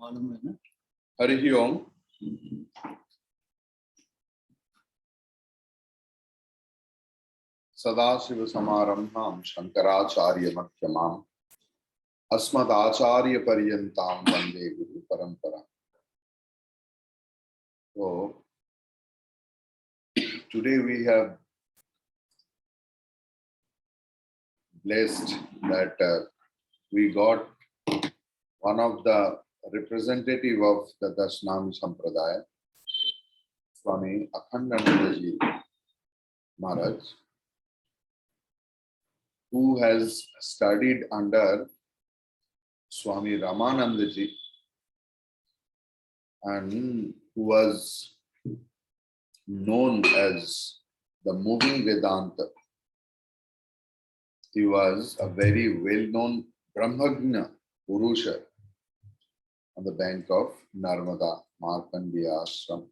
मालूम है ना। हरि ओम। सदाशिव समारंभां शंकराचार्य मध्यमाम् अस्मदाचार्य पर्यन्तां वंदे गुरु परंपरा। So today we have blessed that we got one of the representative of the Dashnami Sampradaya, Swami Akhandanandaji Maharaj, who has studied under Swami Ramanandaji and who was known as the moving Vedanta. He was a very well-known Brahmagna Purusha on the bank of Narmada, Markandeya Ashram.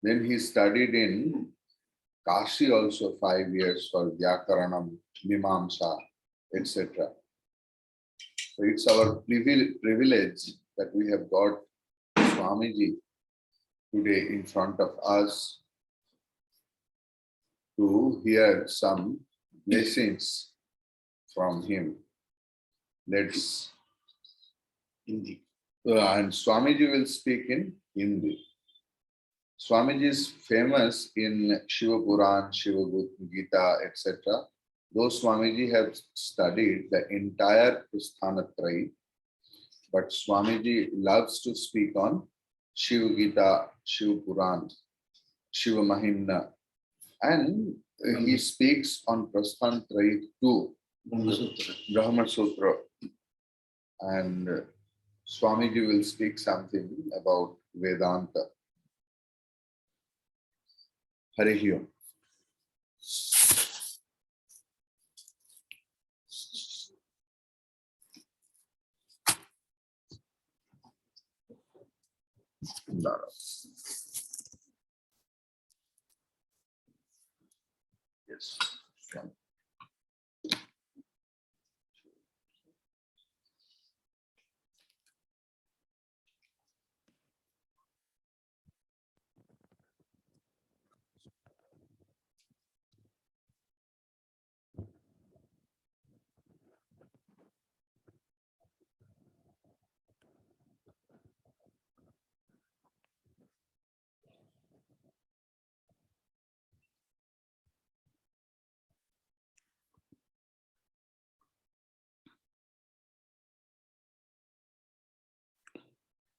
Then he studied in Kashi also 5 years for Vyakaranam, Mimamsa, etc. So it's our privilege that we have got Swamiji today in front of us to hear some blessings from him. Let's Hindi. And Swamiji will speak in Hindi. Swamiji is famous in Shiva Puran, Shiva Gita, etc. Though Swamiji have studied the entire Prasthanatrayi, but Swamiji loves to speak on Shiva Gita, Shiva Puran, Shiva Mahimna, and he speaks on Prasthanatrayi too, Brahma Sutra. And Swamiji will speak something about Vedanta. Hare Om. Yes.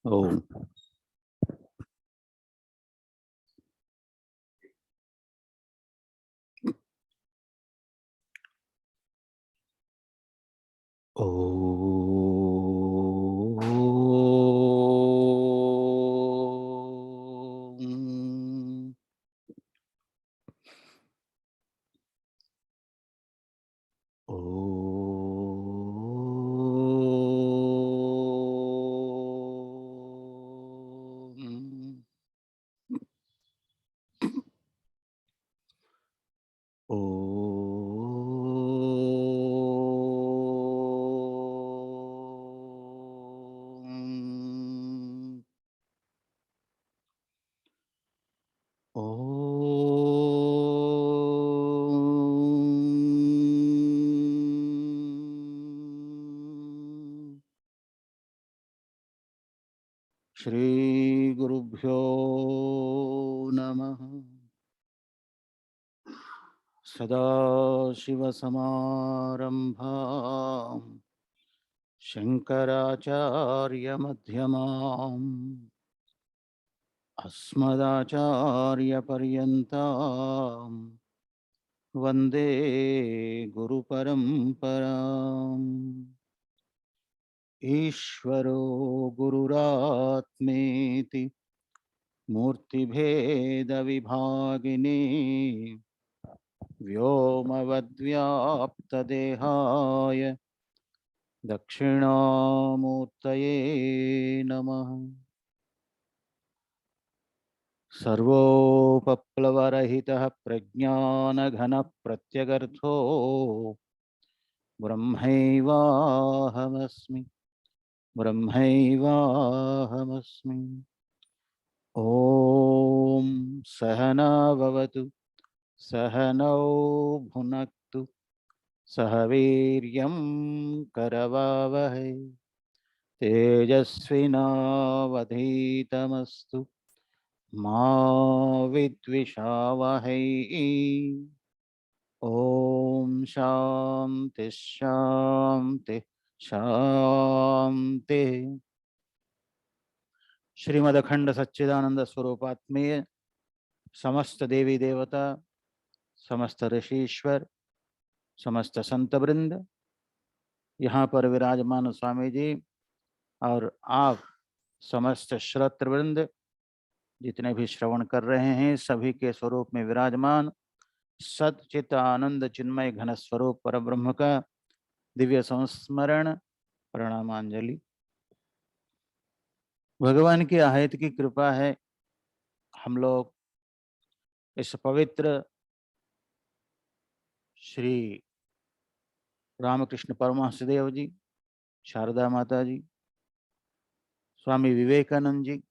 Oh. Shri गुरुभ्यो नमः। सदाशिवसमारम्भां शङ्कराचार्यमध्यमाम् अस्मदाचार्यपर्यन्तां वन्दे गुरुपरम्पराम्। ईश्वरो गुरुरात्मेति मूर्तिभेदविभागिने व्योमवद्व्याप्तदेहाय दक्षिणामूर्तये नमः। सर्वोपप्लवरहितः प्रज्ञानघनप्रत्यगर्थो ब्रह्मैवाहमस्मि। ब्रह्मैवाहमस्मि। ॐ सहना भवतु सहनौ भुनक्तु सह वीर्यं करवावहै तेजस्विनावधीतमस्तु मा विद्विषावहै। ॐ शान्ति शान्ति शान्ति। श्रीमद् अखंड सच्चिदानंद स्वरूपात्मेय समस्त देवी देवता, समस्त ऋषीश्वर, समस्त संत वृंद, यहाँ पर विराजमान स्वामी जी और आप समस्त श्रोतृवृंद जितने भी श्रवण कर रहे हैं, सभी के स्वरूप में विराजमान सच्चित आनंद चिन्मय घन स्वरूप परब्रह्म का दिव्य संस्मरण प्रणामांजलि। भगवान की आयत की कृपा है, हम लोग इस पवित्र श्री रामकृष्ण परमहंस देव जी, शारदा माता जी, स्वामी विवेकानंद जी,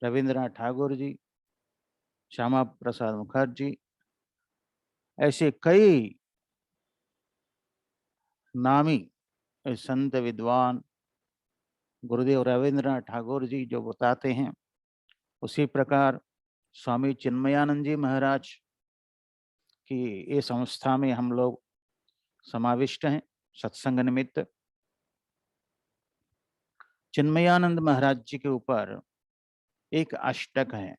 रविंद्रनाथ ठाकुर जी, श्यामा प्रसाद मुखर्जी, ऐसे कई नामी संत विद्वान गुरुदेव रविंद्रनाथ ठाकुर जी जो बताते हैं, उसी प्रकार स्वामी चिन्मयानंद जी महाराज की ये संस्था में हम लोग समाविष्ट हैं सत्संग निमित्त। चिन्मयानंद महाराज जी के ऊपर एक अष्टक है।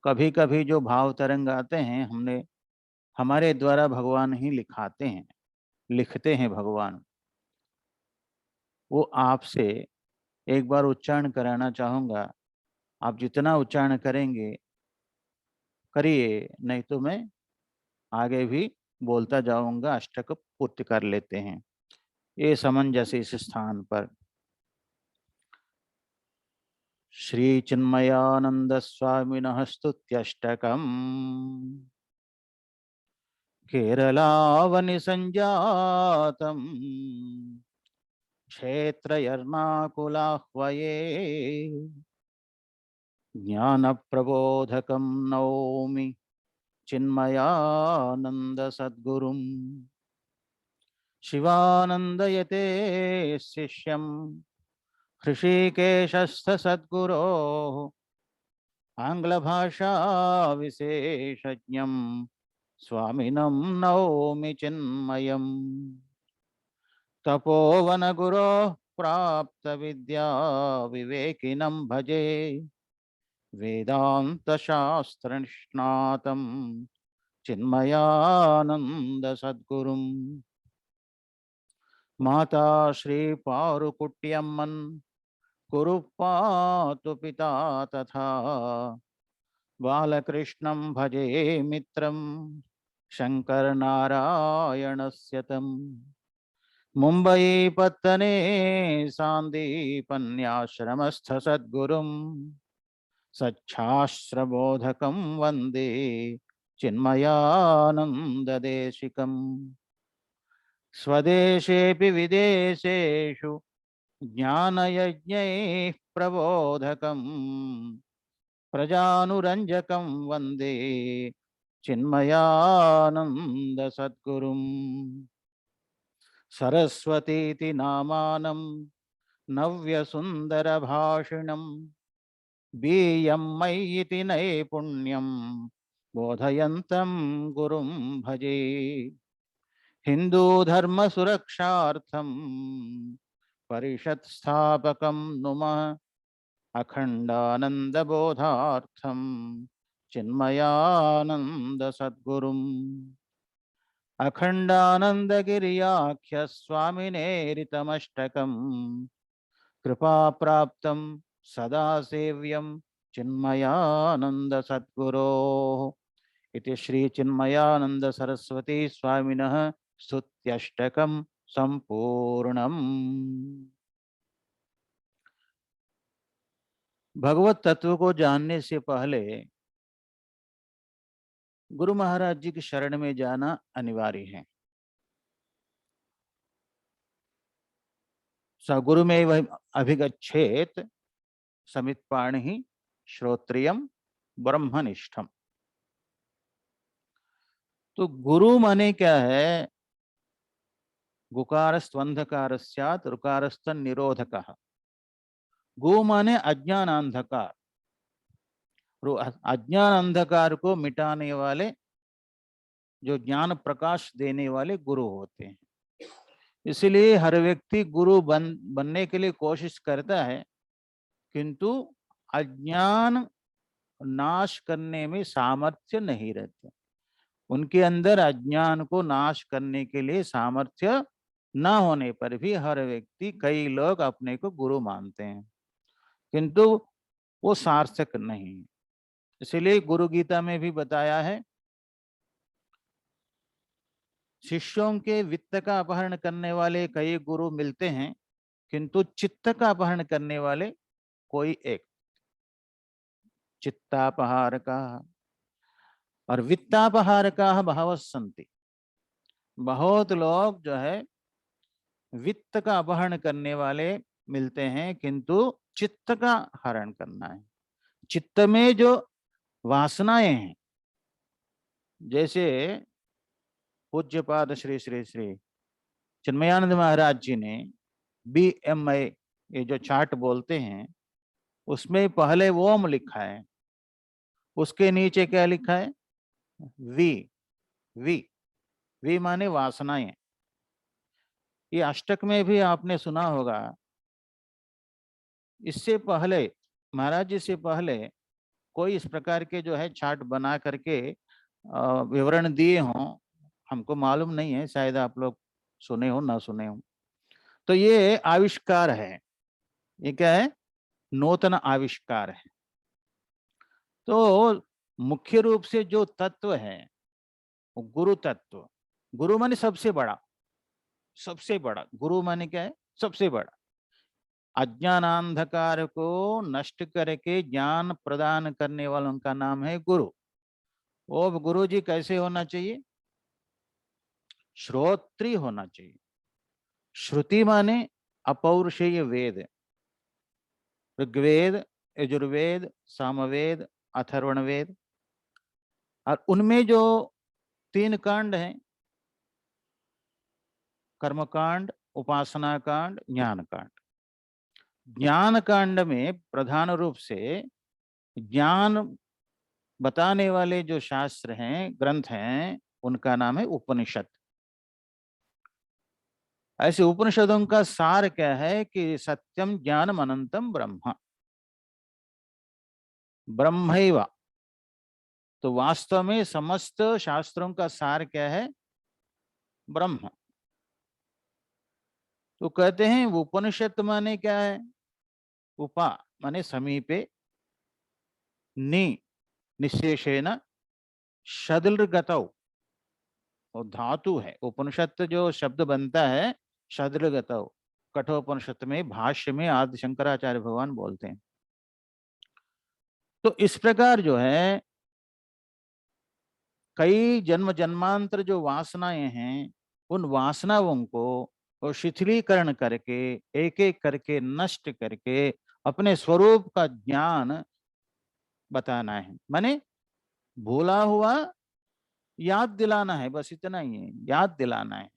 कभी कभी जो भाव तरंग आते हैं, हमने हमारे द्वारा भगवान ही लिखाते हैं, लिखते हैं भगवान। वो आपसे एक बार उच्चारण कराना चाहूँगा। आप जितना उच्चारण करेंगे करिए, नहीं तो मैं आगे भी बोलता जाऊंगा। अष्टक पूर्ति कर लेते हैं ये समंजस इस स्थान पर। श्री चिन्मयानंद स्वामिनः स्तुत्यष्टकम् केरलावनि संजातम् क्षेत्र एर्नाकुलाह्वये ज्ञान प्रबोधकं नौमि चिन्मयानंद सद्गुरुम् शिवानंदयते शिष्यं हृषिकेशस्थ सद्गुरोः आंग्लभाषा विशेषज्ञं स्वामिनं नौमि चिन्मयम् तपोवन गुरोः प्राप्त विद्या विवेकिनं भजे वेदांत शास्त्र निष्णातं चिन्मयानंद सद्गुरुम् माता श्री पारुकुट्यम्मन् कुरुपातु पिता तथा बालकृष्णं भजे मित्रं शंकर नारायणस्य तम् मुंबई पत्तने सांदीपन्याश्रमस्थ सद्गुरुं सच्छास्त्रबोधकं वन्दे चिन्मयानन्ददेशिकम् स्वदेशेऽपि विदेशेषु ज्ञानयज्ञैः प्रबोधकं प्रजानुरञ्जकं वन्दे चिन्मयानन्द सद्गुरुम् सरस्वतीति नामानं नव्यसुन्दरभाषिणं बीयं मय्यिति नैपुण्यं बोधयन्तं गुरुं भजे हिंदू धर्म सुरक्षार्थं परिषत् स्थापकं नुमः अखंडानंद बोधार्थं चिन्मयानंद सद्गुरुम् अखंडानंद गिरियाख्य स्वामिनेरितमष्टकम् कृपा प्राप्तं सदा सेव्यं चिन्मयानंद सद्गुरोः इति श्री चिन्मयानंद सरस्वती स्वामिनः स्तुत्यष्टकं संपूर्णम्। भगवत तत्व को जानने से पहले गुरु महाराज जी की शरण में जाना अनिवार्य है। स गुरुमेव अभिगच्छेत समित्पाणि श्रोत्रियम ब्रह्मनिष्ठम। तो गुरु माने क्या है? गुकारस्त्वंधकार स्यात् ऋकारस्तन निरोधकः। गु माने अज्ञान अंधकार, अज्ञान अंधकार को मिटाने वाले, जो ज्ञान प्रकाश देने वाले गुरु होते हैं। इसलिए हर व्यक्ति गुरु बनने के लिए कोशिश करता है, किंतु अज्ञान नाश करने में सामर्थ्य नहीं रहता। उनके अंदर अज्ञान को नाश करने के लिए सामर्थ्य न होने पर भी हर व्यक्ति, कई लोग अपने को गुरु मानते हैं, किंतु वो सार्थक नहीं। इसलिए गुरु गीता में भी बताया है, शिष्यों के वित्त का अपहरण करने वाले कई गुरु मिलते हैं, किंतु चित्त का अपहरण करने वाले कोई एक। चित्तापहार का और वित्तापहार का बहवः सन्ति। बहुत लोग जो है वित्त का अपहरण करने वाले मिलते हैं, किंतु चित्त का हरण करना है। चित्त में जो वासनाएं हैं, जैसे पूज्यपाद श्री श्री श्री चिन्मयानंद महाराज जी ने BMI, ये जो चार्ट बोलते हैं, उसमें पहले ओम लिखा है, उसके नीचे क्या लिखा है? वी। वी वी माने वासनाएं। ये अष्टक में भी आपने सुना होगा। इससे पहले, महाराज जी से पहले कोई इस प्रकार के जो है चार्ट बना करके विवरण दिए हों, हमको मालूम नहीं है, शायद आप लोग सुने हो ना सुने हो। तो ये आविष्कार है, ये क्या है? नूतन आविष्कार है। तो मुख्य रूप से जो तत्व है वो गुरु तत्व। गुरु माने सबसे बड़ा, सबसे बड़ा गुरु माने क्या है? सबसे बड़ा। अज्ञानांधकार को नष्ट करके ज्ञान प्रदान करने वालों का नाम है गुरु। वो गुरु जी कैसे होना चाहिए? श्रोत्री होना चाहिए। श्रुति माने अपौरुषेय वेद, ऋग्वेद, यजुर्वेद, सामवेद, अथर्वण वेद, और उनमें जो 3 कांड हैं, कर्मकांड, उपासना कांड, ज्ञान कांड। ज्ञान कांड में प्रधान रूप से ज्ञान बताने वाले जो शास्त्र हैं, ग्रंथ हैं, उनका नाम है उपनिषद। ऐसे उपनिषदों का सार क्या है कि सत्यम ज्ञानम अनंतम ब्रह्म, ब्रह्मैव। तो वास्तव में समस्त शास्त्रों का सार क्या है? ब्रह्म। तो कहते हैं उपनिषद माने क्या है? उपा माने समीपे, नि निशेषेण, शदृगतौ, वो धातु है। उपनिषद जो शब्द बनता है शदृगतौ, कठोपनिषद में भाष्य में आदि शंकराचार्य भगवान बोलते हैं। तो इस प्रकार जो है कई जन्म जन्मांतर जो वासनाएं हैं, उन वासनाओं को शिथिलीकरण करके, एक एक करके नष्ट करके अपने स्वरूप का ज्ञान बताना है। माने भूला हुआ याद दिलाना है, बस इतना ही है, याद दिलाना है।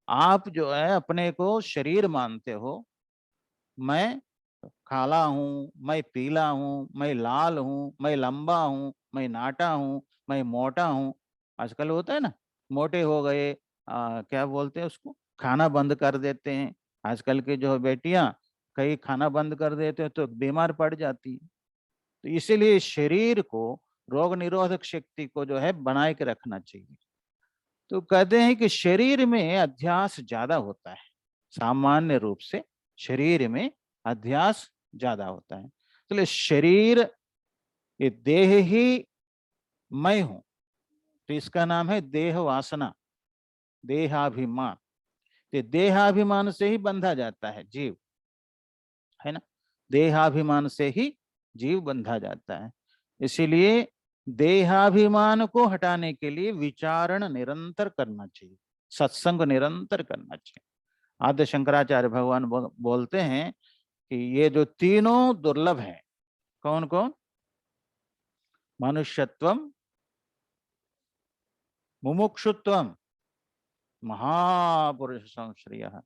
आप जो है अपने को शरीर मानते हो, मैं काला हूं, मैं पीला हूं, मैं लाल हूं, मैं लंबा हूं, मैं नाटा हूं, मैं मोटा हूं। आजकल होता है ना, मोटे हो गए, क्या बोलते हैं उसको, खाना बंद कर देते हैं। आजकल के जो बेटियां कहीं खाना बंद कर देते हैं तो बीमार पड़ जाती है। तो इसीलिए शरीर को, रोग निरोधक शक्ति को जो है बनाए के रखना चाहिए। तो कहते हैं कि शरीर में अध्यास ज्यादा होता है, सामान्य रूप से शरीर में अध्यास ज्यादा होता है। तो शरीर, ये देह ही मैं हूं, तो इसका नाम है देह वासना, देहाभिमान। तो देहाभिमान से ही बंधा जाता है जीव, है ना? देहाभिमान से ही जीव बंधा जाता है। इसीलिए देहाभिमान को हटाने के लिए विचारण निरंतर करना चाहिए, सत्संग निरंतर करना चाहिए। आद्य शंकराचार्य भगवान बोलते हैं कि ये जो तीनों दुर्लभ है, कौन कौन? मनुष्यत्वम, मुमुक्षुत्वम, महापुरुष संश्रयः।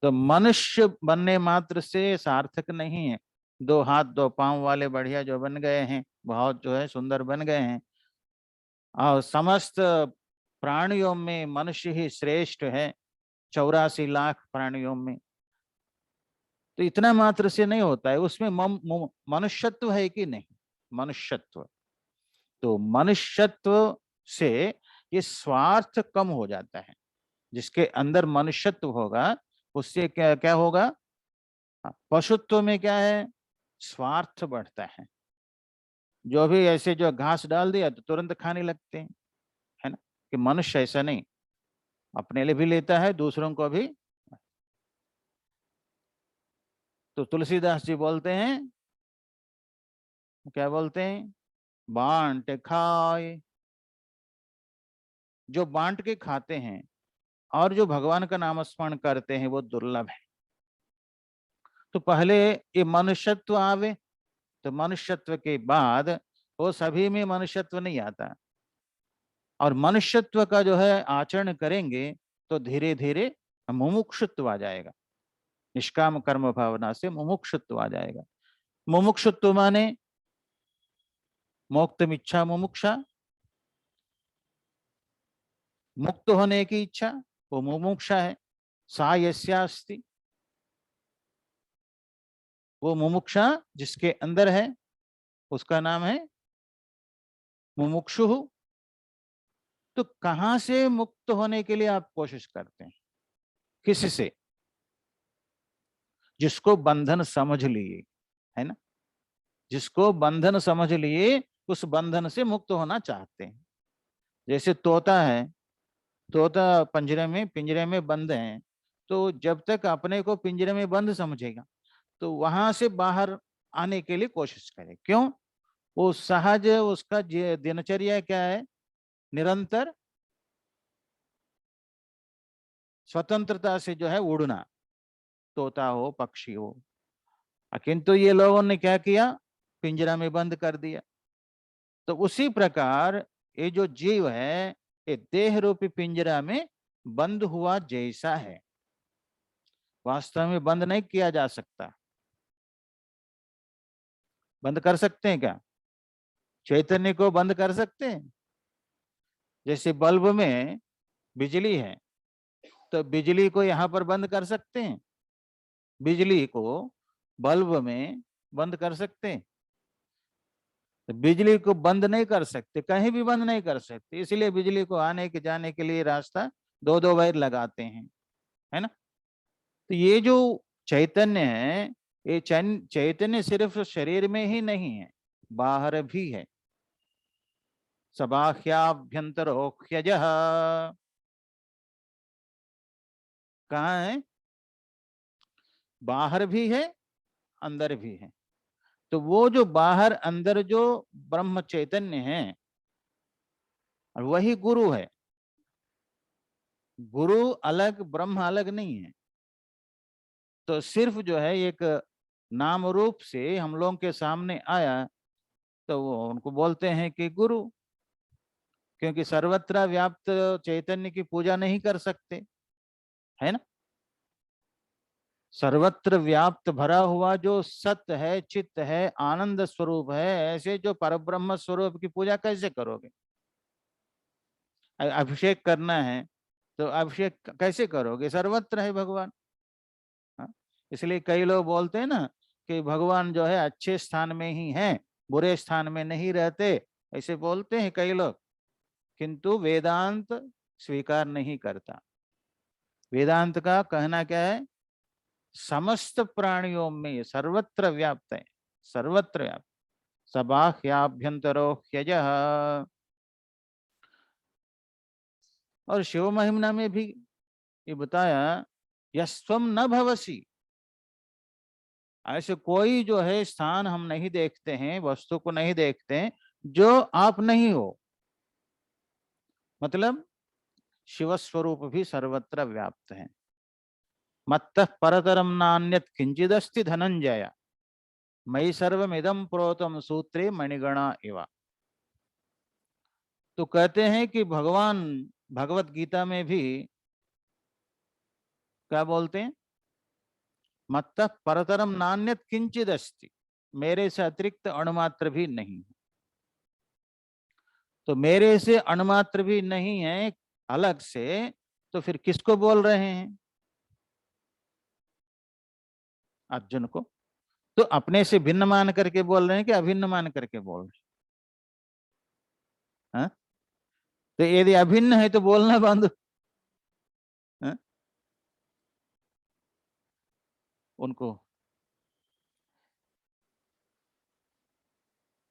तो मनुष्य बनने मात्र से सार्थक नहीं है। 2 हाथ 2 पांव वाले बढ़िया जो बन गए हैं, बहुत जो है सुंदर बन गए हैं, और समस्त प्राणियों में मनुष्य ही श्रेष्ठ है, 84 लाख प्राणियों में। तो इतना मात्र से नहीं होता है, उसमें मनुष्यत्व है कि नहीं? मनुष्यत्व, तो मनुष्यत्व से ये स्वार्थ कम हो जाता है। जिसके अंदर मनुष्यत्व होगा उससे क्या क्या होगा? पशुत्व में क्या है? स्वार्थ बढ़ता है। जो भी ऐसे जो घास डाल दिया तो तुरंत खाने लगते हैं, है ना? कि मनुष्य ऐसा नहीं, अपने लिए भी लेता है, दूसरों को भी। तो तुलसीदास जी बोलते हैं, क्या बोलते हैं? बांट खाए। जो बांट के खाते हैं और जो भगवान का नाम स्मरण करते हैं वो दुर्लभ है। तो पहले ये मनुष्यत्व आवे, तो मनुष्यत्व के बाद वो सभी में मनुष्यत्व नहीं आता, और मनुष्यत्व का जो है आचरण करेंगे तो धीरे धीरे मुमुक्षुत्व आ जाएगा। निष्काम कर्म भावना से मुमुक्षुत्व आ जाएगा। मुमुक्षुत्व माने मोक्तम इच्छा मुमुक्षा, मुक्त होने की इच्छा, वो मुमुक्षा है। सा यस्यास्ति, वो मुमुक्षा जिसके अंदर है उसका नाम है मुमुक्षु। तो कहां से मुक्त होने के लिए आप कोशिश करते हैं? किससे? जिसको बंधन समझ लिए, है ना? जिसको बंधन समझ लिए उस बंधन से मुक्त होना चाहते हैं। जैसे तोता है, तोता पिंजरे में बंद है, तो जब तक अपने को पिंजरे में बंद समझेगा तो वहां से बाहर आने के लिए कोशिश करे। क्यों? वो सहज उसका दिनचर्या क्या है? निरंतर स्वतंत्रता से जो है उड़ना, तोता हो पक्षी हो। किंतु ये लोगों ने क्या किया? पिंजरा में बंद कर दिया। तो उसी प्रकार ये जो जीव है ये देह रूपी पिंजरा में बंद हुआ जैसा है। वास्तव में बंद नहीं किया जा सकता। बंद कर सकते हैं क्या? चैतन्य को बंद कर सकते हैं? जैसे बल्ब में बिजली है, तो बिजली को यहां पर बंद कर सकते हैं? बिजली को बल्ब में बंद कर सकते हैं? तो बिजली को बंद नहीं कर सकते, कहीं भी बंद नहीं कर सकते। इसलिए बिजली को आने के जाने के लिए रास्ता 2-2 वायर लगाते हैं, है ना? तो ये जो चैतन्य है, ये चैतन्य सिर्फ शरीर में ही नहीं है, बाहर भी है। सबाह्याभ्यंतरोह्यजः, कहाँ है? बाहर भी है, अंदर भी है। तो वो जो बाहर अंदर जो ब्रह्म चैतन्य है वही गुरु है। गुरु अलग, ब्रह्म अलग नहीं है। तो सिर्फ जो है एक नाम रूप से हम लोगों के सामने आया तो वो उनको बोलते हैं कि गुरु, क्योंकि सर्वत्र व्याप्त चैतन्य की पूजा नहीं कर सकते, है ना? सर्वत्र व्याप्त भरा हुआ जो सत्य है, चित्त है, आनंद स्वरूप है, ऐसे जो परब्रह्म स्वरूप की पूजा कैसे करोगे? अभिषेक करना है तो अभिषेक कैसे करोगे? सर्वत्र है भगवान। हाँ? इसलिए कई लोग बोलते हैं ना कि भगवान जो है अच्छे स्थान में ही है, बुरे स्थान में नहीं रहते, ऐसे बोलते हैं कई लोग। किंतु वेदांत स्वीकार नहीं करता। वेदांत का कहना क्या है? समस्त प्राणियों में सर्वत्र व्याप्त है, सर्वत्र व्याप्त। सबाह्याभ्यंतरो ह्यजः। और शिव महिमा में भी ये बताया, यस्त्वम न भवसी। ऐसे कोई जो है स्थान हम नहीं देखते हैं, वस्तु को नहीं देखते हैं जो आप नहीं हो। मतलब शिव स्वरूप भी सर्वत्र व्याप्त है। मत्तः परतरम नान्यत् किंचिदस्ति धनंजय मयि सर्वमिदं प्रोतम सूत्रे मणिगणा इव। तो कहते हैं कि भगवान भगवत गीता में भी क्या बोलते हैं, मत्तः परतरम नान्यत् किंचिदस्ति, मेरे से अतिरिक्त अणुमात्र भी नहीं। तो मेरे से अणुमात्र भी नहीं है अलग से, तो फिर किसको बोल रहे हैं? अर्जुन को। तो अपने से भिन्न मान करके बोल रहे हैं कि अभिन्न मान करके बोल रहे हैं? हाँ? तो यदि अभिन्न है तो बोलना बंद। हाँ? उनको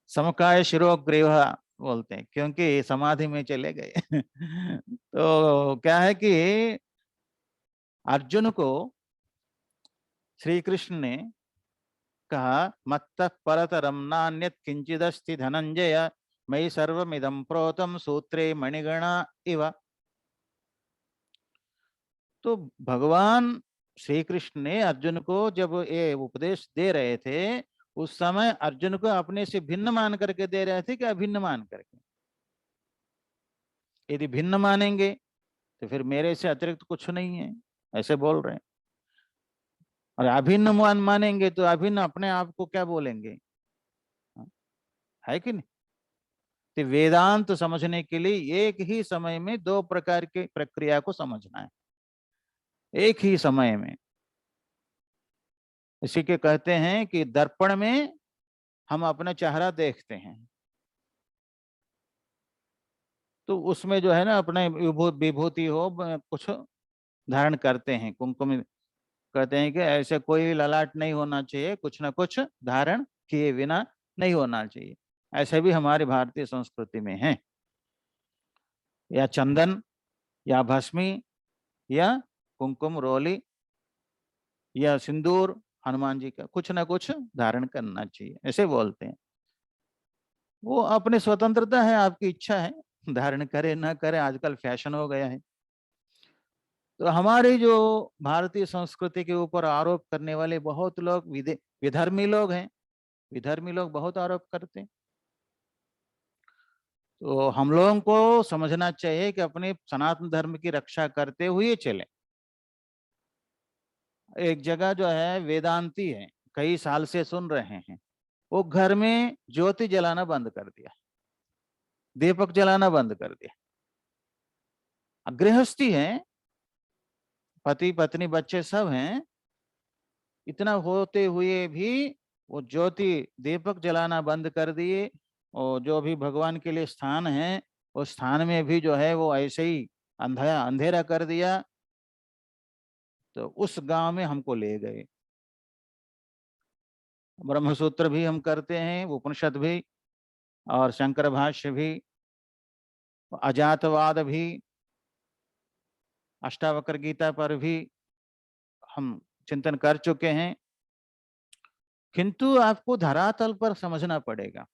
समकाय शिरोग्रीव बोलते हैं, क्योंकि समाधि में चले गए। तो क्या है कि अर्जुन को श्री कृष्ण ने कहा, मत्तः परतरम नान्यत् किंचिदस्ति धनंजय मयि सर्वमिदं प्रोतम सूत्रे मणिगणा इव। तो भगवान श्री कृष्ण ने अर्जुन को जब ये उपदेश दे रहे थे, उस समय अर्जुन को अपने से भिन्न मान करके दे रहे थे कि अभिन्न मान करके? यदि भिन्न मानेंगे तो फिर मेरे से अतिरिक्त कुछ नहीं है, ऐसे बोल रहे हैं। और अभिन्न मानेंगे तो अभिन्न अपने आप को क्या बोलेंगे? है कि नहीं? तो वेदांत समझने के लिए एक ही समय में दो प्रकार की प्रक्रिया को समझना है, एक ही समय में। इसी के कहते हैं कि दर्पण में हम अपना चेहरा देखते हैं, तो उसमें जो है ना अपने विभूति हो कुछ धारण करते हैं, कुमकुम कहते हैं कि ऐसे कोई ललाट नहीं होना चाहिए, कुछ ना कुछ धारण किए बिना नहीं होना चाहिए। ऐसे भी हमारी भारतीय संस्कृति में है, या चंदन या भस्मी या कुमकुम रोली या सिंदूर, हनुमान जी का कुछ ना कुछ धारण करना चाहिए, ऐसे बोलते हैं। वो अपनी स्वतंत्रता है, आपकी इच्छा है, धारण करे ना करे, आजकल फैशन हो गया है। तो हमारी जो भारतीय संस्कृति के ऊपर आरोप करने वाले बहुत लोग विधर्मी लोग हैं, विधर्मी लोग बहुत आरोप करते हैं। तो हम लोगों को समझना चाहिए कि अपने सनातन धर्म की रक्षा करते हुए चले। एक जगह जो है वेदांती है, कई साल से सुन रहे हैं, वो घर में ज्योति जलाना बंद कर दिया, दीपक जलाना बंद कर दिया। गृहस्थी है, पति पत्नी बच्चे सब हैं, इतना होते हुए भी वो ज्योति दीपक जलाना बंद कर दिए। और जो भी भगवान के लिए स्थान है, उस स्थान में भी जो है वो ऐसे ही अंधेरा कर दिया। तो उस गांव में हमको ले गए। ब्रह्मसूत्र भी हम करते हैं, उपनिषद भी, और शंकर भाष्य भी, अजातवाद भी, अष्टावक्र गीता पर भी हम चिंतन कर चुके हैं। किंतु आपको धरातल पर समझना पड़ेगा,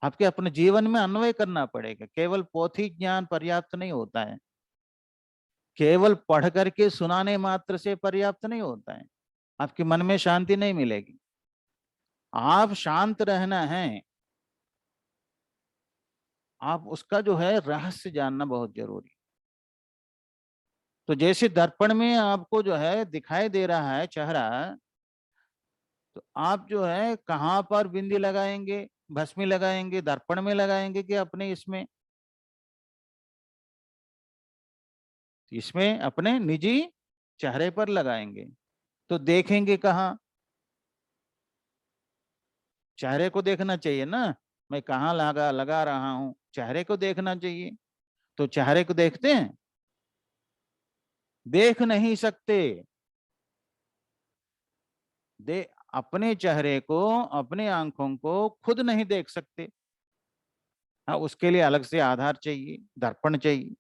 आपके अपने जीवन में अन्वय करना पड़ेगा। केवल पोथी ज्ञान पर्याप्त नहीं होता है, केवल पढ़ करके सुनाने मात्र से पर्याप्त नहीं होता है, आपके मन में शांति नहीं मिलेगी। आप शांत रहना है, आप उसका जो है रहस्य जानना बहुत जरूरी। तो जैसे दर्पण में आपको जो है दिखाई दे रहा है चेहरा, तो आप जो है कहाँ पर बिंदी लगाएंगे, भस्मी लगाएंगे, दर्पण में लगाएंगे कि अपने इसमें? इसमें अपने निजी चेहरे पर लगाएंगे। तो देखेंगे कहाँ? चेहरे को देखना चाहिए ना, मैं कहाँ लगा लगा रहा हूं, चेहरे को देखना चाहिए। तो चेहरे को देखते हैं? देख नहीं सकते। दे अपने चेहरे को, अपने आंखों को खुद नहीं देख सकते। हाँ, उसके लिए अलग से आधार चाहिए, दर्पण चाहिए।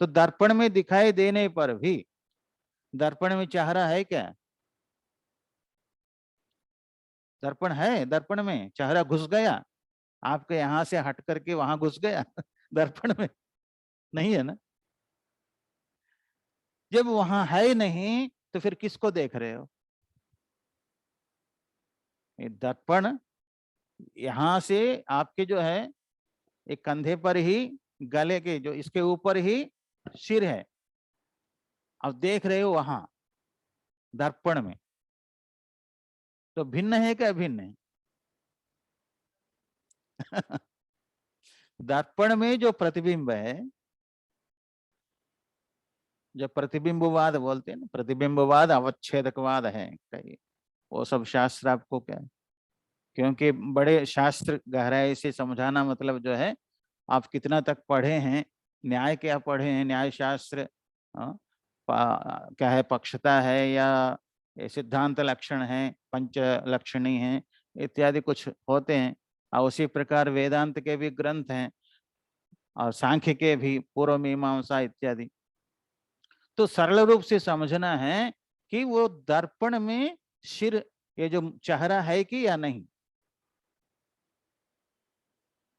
तो दर्पण में दिखाई देने पर भी, दर्पण में चेहरा है क्या? दर्पण है, दर्पण में चेहरा घुस गया आपके यहां से हट करके वहां घुस गया? दर्पण में नहीं है ना। जब वहां है नहीं तो फिर किसको देख रहे हो? ये दर्पण यहां से आपके जो है एक कंधे पर ही, गले के जो इसके ऊपर ही सिर है, अब देख रहे हो वहां दर्पण में, तो भिन्न है क्या? भिन्न है। दर्पण में जो प्रतिबिंब है, जो प्रतिबिंबवाद बोलते हैं ना, प्रतिबिंबवाद अवच्छेदकवाद है कई, वो सब शास्त्र आपको क्या है, क्योंकि बड़े शास्त्र गहराई से समझाना मतलब जो है, आप कितना तक पढ़े हैं, न्याय क्या पढ़े हैं, न्याय शास्त्र, हाँ, क्या है, पक्षता है या ये सिद्धांत लक्षण है, पंच लक्षणी है, इत्यादि कुछ होते हैं। और उसी प्रकार वेदांत के भी ग्रंथ हैं, और सांख्य के भी, पूर्व मीमांसा इत्यादि। तो सरल रूप से समझना है कि वो दर्पण में सिर, ये जो चेहरा है कि या नहीं,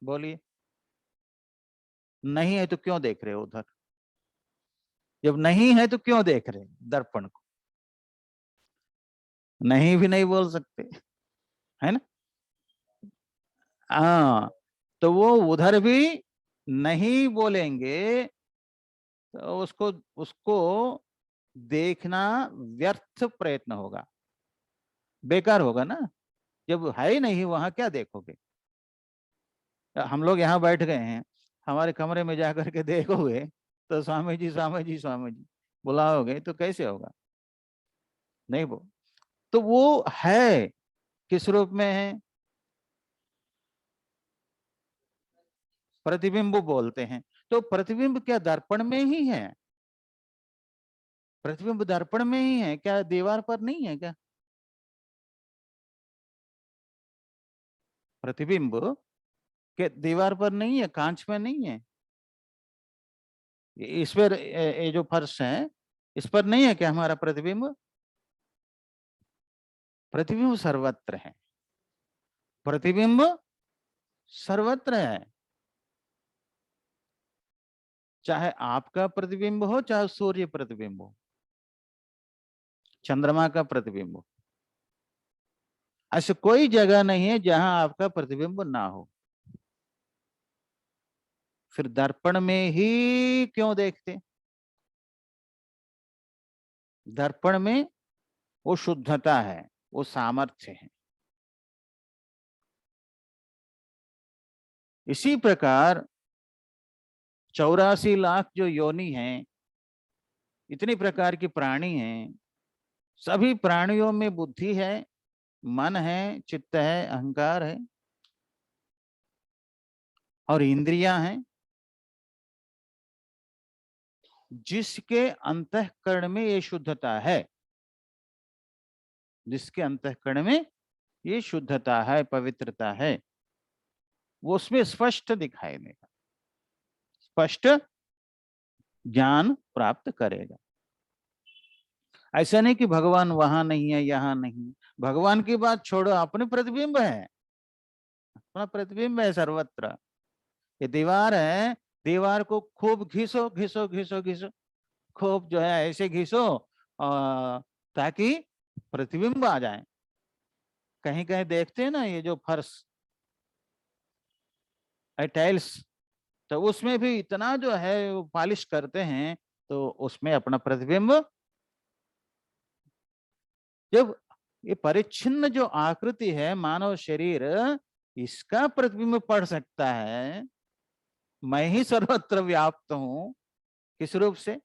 बोलिए। नहीं है तो क्यों देख रहे हो उधर? जब नहीं है तो क्यों देख रहे हैं दर्पण को? नहीं भी नहीं बोल सकते, है ना? हाँ, तो वो उधर भी नहीं बोलेंगे, तो उसको उसको देखना व्यर्थ प्रयत्न होगा, बेकार होगा ना। जब है ही नहीं वहां, क्या देखोगे? हम लोग यहाँ बैठ गए हैं, हमारे कमरे में जाकर के देखोगे तो स्वामी जी स्वामी जी स्वामी जी बुलाओगे तो कैसे होगा? नहीं, वो तो वो है, किस रूप में है? प्रतिबिंब बोलते हैं। तो प्रतिबिंब क्या दर्पण में ही है? प्रतिबिंब दर्पण में ही है क्या, दीवार पर नहीं है क्या? प्रतिबिंब के दीवार पर नहीं है, कांच में नहीं है, इस पर ये जो फर्श है इस पर नहीं है क्या हमारा प्रतिबिंब? प्रतिबिंब सर्वत्र है, प्रतिबिंब सर्वत्र है, चाहे आपका प्रतिबिंब हो, चाहे सूर्य प्रतिबिंब हो, चंद्रमा का प्रतिबिंब हो, ऐसे कोई जगह नहीं है जहां आपका प्रतिबिंब ना हो। फिर दर्पण में ही क्यों देखते? दर्पण में वो शुद्धता है, वो सामर्थ्य है। इसी प्रकार 84 लाख जो योनि हैं, इतनी प्रकार की प्राणी हैं, सभी प्राणियों में बुद्धि है, मन है, चित्त है, अहंकार है और इंद्रियां हैं, जिसके अंतःकरण में ये शुद्धता है, जिसके अंतःकरण में ये शुद्धता है, पवित्रता है, वो उसमें स्पष्ट दिखाई देगा, स्पष्ट ज्ञान प्राप्त करेगा। ऐसा नहीं कि भगवान वहां नहीं है, यहां नहीं, भगवान की बात छोड़ो, अपने प्रतिबिंब है, अपना प्रतिबिंब है सर्वत्र। ये दीवार है, दीवार को खूब घिसो घिसो घिसो घिसो, खूब जो है ऐसे घिसो, ताकि प्रतिबिंब आ जाए। कहीं कहीं देखते हैं ना, ये जो फर्श है, टाइल्स, तो उसमें भी इतना जो है वो पॉलिश करते हैं, तो उसमें अपना प्रतिबिंब, जब ये परिच्छिन्न जो आकृति है मानव शरीर, इसका प्रतिबिंब पड़ सकता है, मैं ही सर्वत्र व्याप्त हूं, किस रूप से?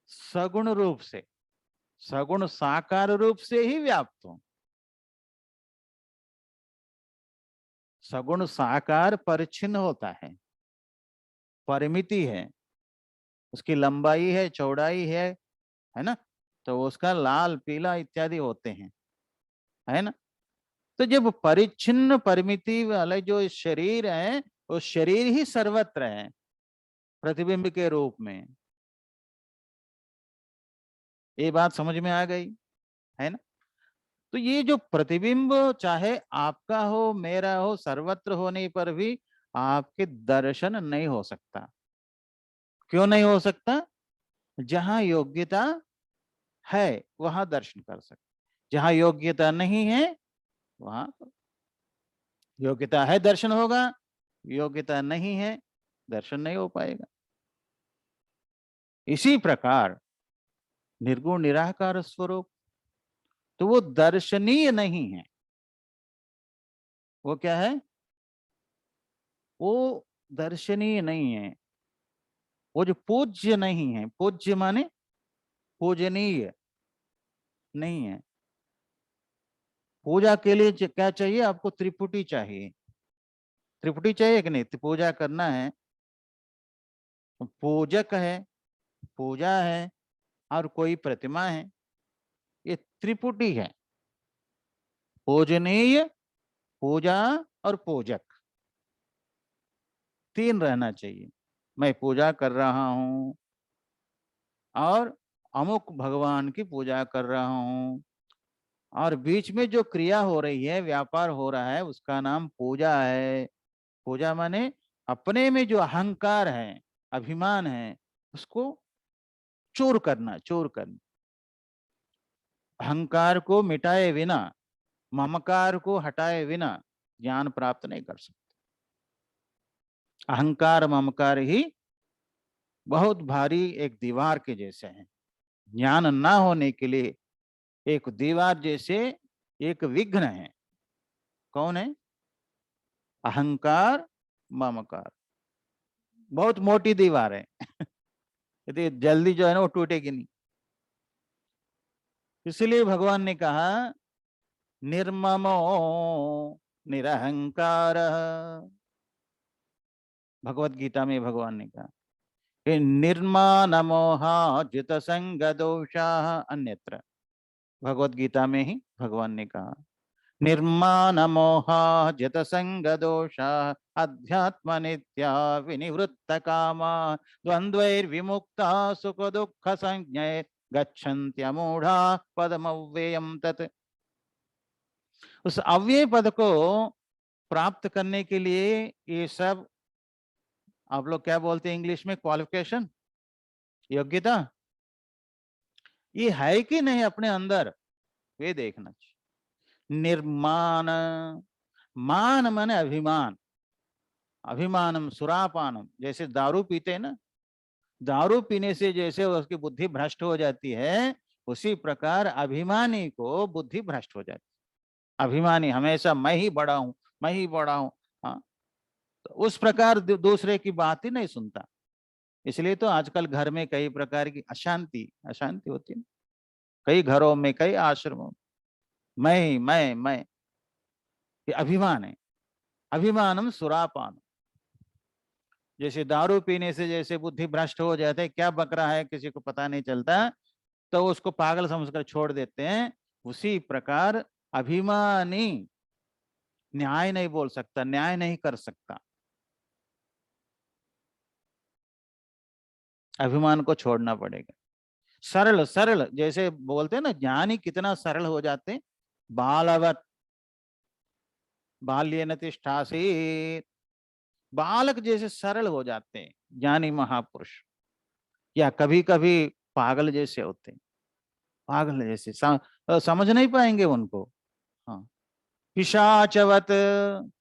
सगुण रूप से, सगुण साकार रूप से ही व्याप्त हूं। सगुण साकार परिच्छिन्न होता है, परिमिति है, उसकी लंबाई है, चौड़ाई है ना, तो उसका लाल पीला इत्यादि होते हैं, है ना। तो जब परिच्छिन्न परिमिति वाले जो शरीर है, वो शरीर ही सर्वत्र है प्रतिबिंब के रूप में। ये बात समझ में आ गई, है ना। तो ये जो प्रतिबिंब चाहे आपका हो, मेरा हो, सर्वत्र होने पर भी आपके दर्शन नहीं हो सकता। क्यों नहीं हो सकता? जहां योग्यता है वहां दर्शन कर सकते, जहां योग्यता नहीं है वहां योग्यता है दर्शन होगा, योग्यता नहीं है दर्शन नहीं हो पाएगा। इसी प्रकार निर्गुण निराकार स्वरूप तो वो दर्शनीय नहीं है। वो क्या है? वो दर्शनीय नहीं है। वो जो पूज्य नहीं है, पूज्य माने पूजनीय नहीं है। पूजा के लिए क्या चाहिए आपको? त्रिपुटी चाहिए। त्रिपुटी चाहिए कि नहीं? पूजा करना है, पूजक है, पूजा है और कोई प्रतिमा है, ये त्रिपुटी है। पूजनीय, पूजा और पूजक, तीन रहना चाहिए। मैं पूजा कर रहा हूं और अमुक भगवान की पूजा कर रहा हूं, और बीच में जो क्रिया हो रही है, व्यापार हो रहा है, उसका नाम पूजा है। पूजा माने अपने में जो अहंकार है, अभिमान है, उसको चूर करना, चूर करना। अहंकार को मिटाए बिना, ममकार को हटाए बिना ज्ञान प्राप्त नहीं कर सकते। अहंकार ममकार ही बहुत भारी एक दीवार के जैसे हैं। ज्ञान ना होने के लिए एक दीवार जैसे एक विघ्न है। कौन है? अहंकार ममकार बहुत मोटी दीवार है। यदि जल्दी जो है ना वो टूटेगी नहीं। इसलिए भगवान ने कहा निर्ममो निरहंकार। भगवत गीता में भगवान ने कहा कि निर्माण मोहा जित संग दोषा। अन्यत्र भगवत गीता में ही भगवान ने कहा निर्माण मोहा जित संग दोषा अध्यात्म नित्या विनिवृत्त कामा द्वंद्वैर्विमुक्ता सुख दुख संज्ञे गच्छन्त्यमूढ़ा पदमव्ययम् तत्। उस अव्यय पद को प्राप्त करने के लिए ये सब आप लोग क्या बोलते हैं इंग्लिश में? क्वालिफिकेशन, योग्यता, ये है कि नहीं अपने अंदर, वे देखना चाहिए। निर्माण, मान माने अभिमान, अभिमानम सुरापानम। जैसे दारू पीते हैं ना, दारू पीने से जैसे उसकी बुद्धि भ्रष्ट हो जाती है, उसी प्रकार अभिमानी को बुद्धि भ्रष्ट हो जाती है। अभिमानी हमेशा मैं ही बड़ा हूं, मैं ही बड़ा हूं। हाँ, तो उस प्रकार दूसरे की बात ही नहीं सुनता। इसलिए तो आजकल घर में कई प्रकार की अशांति अशांति होती है। कई घरों में, कई आश्रमों में मैं, ये अभिमान है। अभिमानम सुरापान। जैसे दारू पीने से जैसे बुद्धि भ्रष्ट हो जाते है, क्या बक रहा है किसी को पता नहीं चलता, तो उसको पागल समझकर छोड़ देते हैं। उसी प्रकार अभिमानी न्याय नहीं बोल सकता, न्याय नहीं कर सकता। अभिमान को छोड़ना पड़ेगा। सरल सरल, जैसे बोलते हैं ना, ज्ञानी कितना सरल हो जाते हैं। बालवत बाल्येन तिष्ठासीत्। बालक जैसे सरल हो जाते हैं ज्ञानी महापुरुष। या कभी कभी पागल जैसे होते हैं, पागल जैसे समझ नहीं पाएंगे उनको। हाँ, पिशाचवत,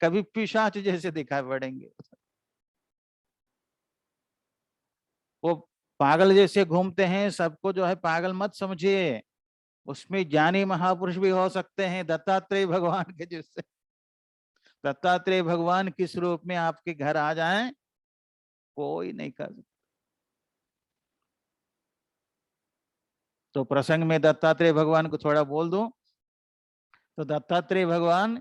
कभी पिशाच जैसे दिखाई पड़ेंगे। वो पागल जैसे घूमते हैं, सबको जो है पागल मत समझिए। उसमें ज्ञानी महापुरुष भी हो सकते हैं, दत्तात्रेय भगवान के जैसे। दत्तात्रेय भगवान किस रूप में आपके घर आ जाएं, कोई नहीं कर सकता। तो प्रसंग में दत्तात्रेय भगवान को थोड़ा बोल दूं, तो दत्तात्रेय भगवान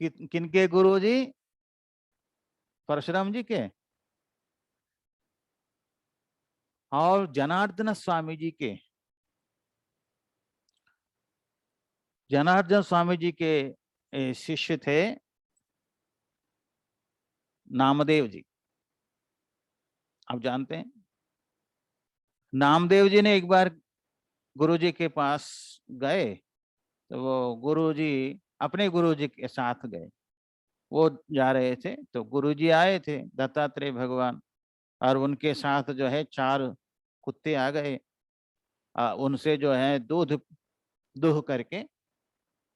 किनके गुरु जी? परशुराम जी के और जनार्दन स्वामी जी के। जनार्दन स्वामी जी के शिष्य थे नामदेव जी। आप जानते हैं, नामदेव जी ने एक बार गुरु जी के पास गए, तो वो गुरु जी अपने गुरु जी के साथ गए। वो जा रहे थे तो गुरु जी आए थे दत्तात्रेय भगवान, और उनके साथ जो है चार कुत्ते आ गए। उनसे जो है दूध दुह करके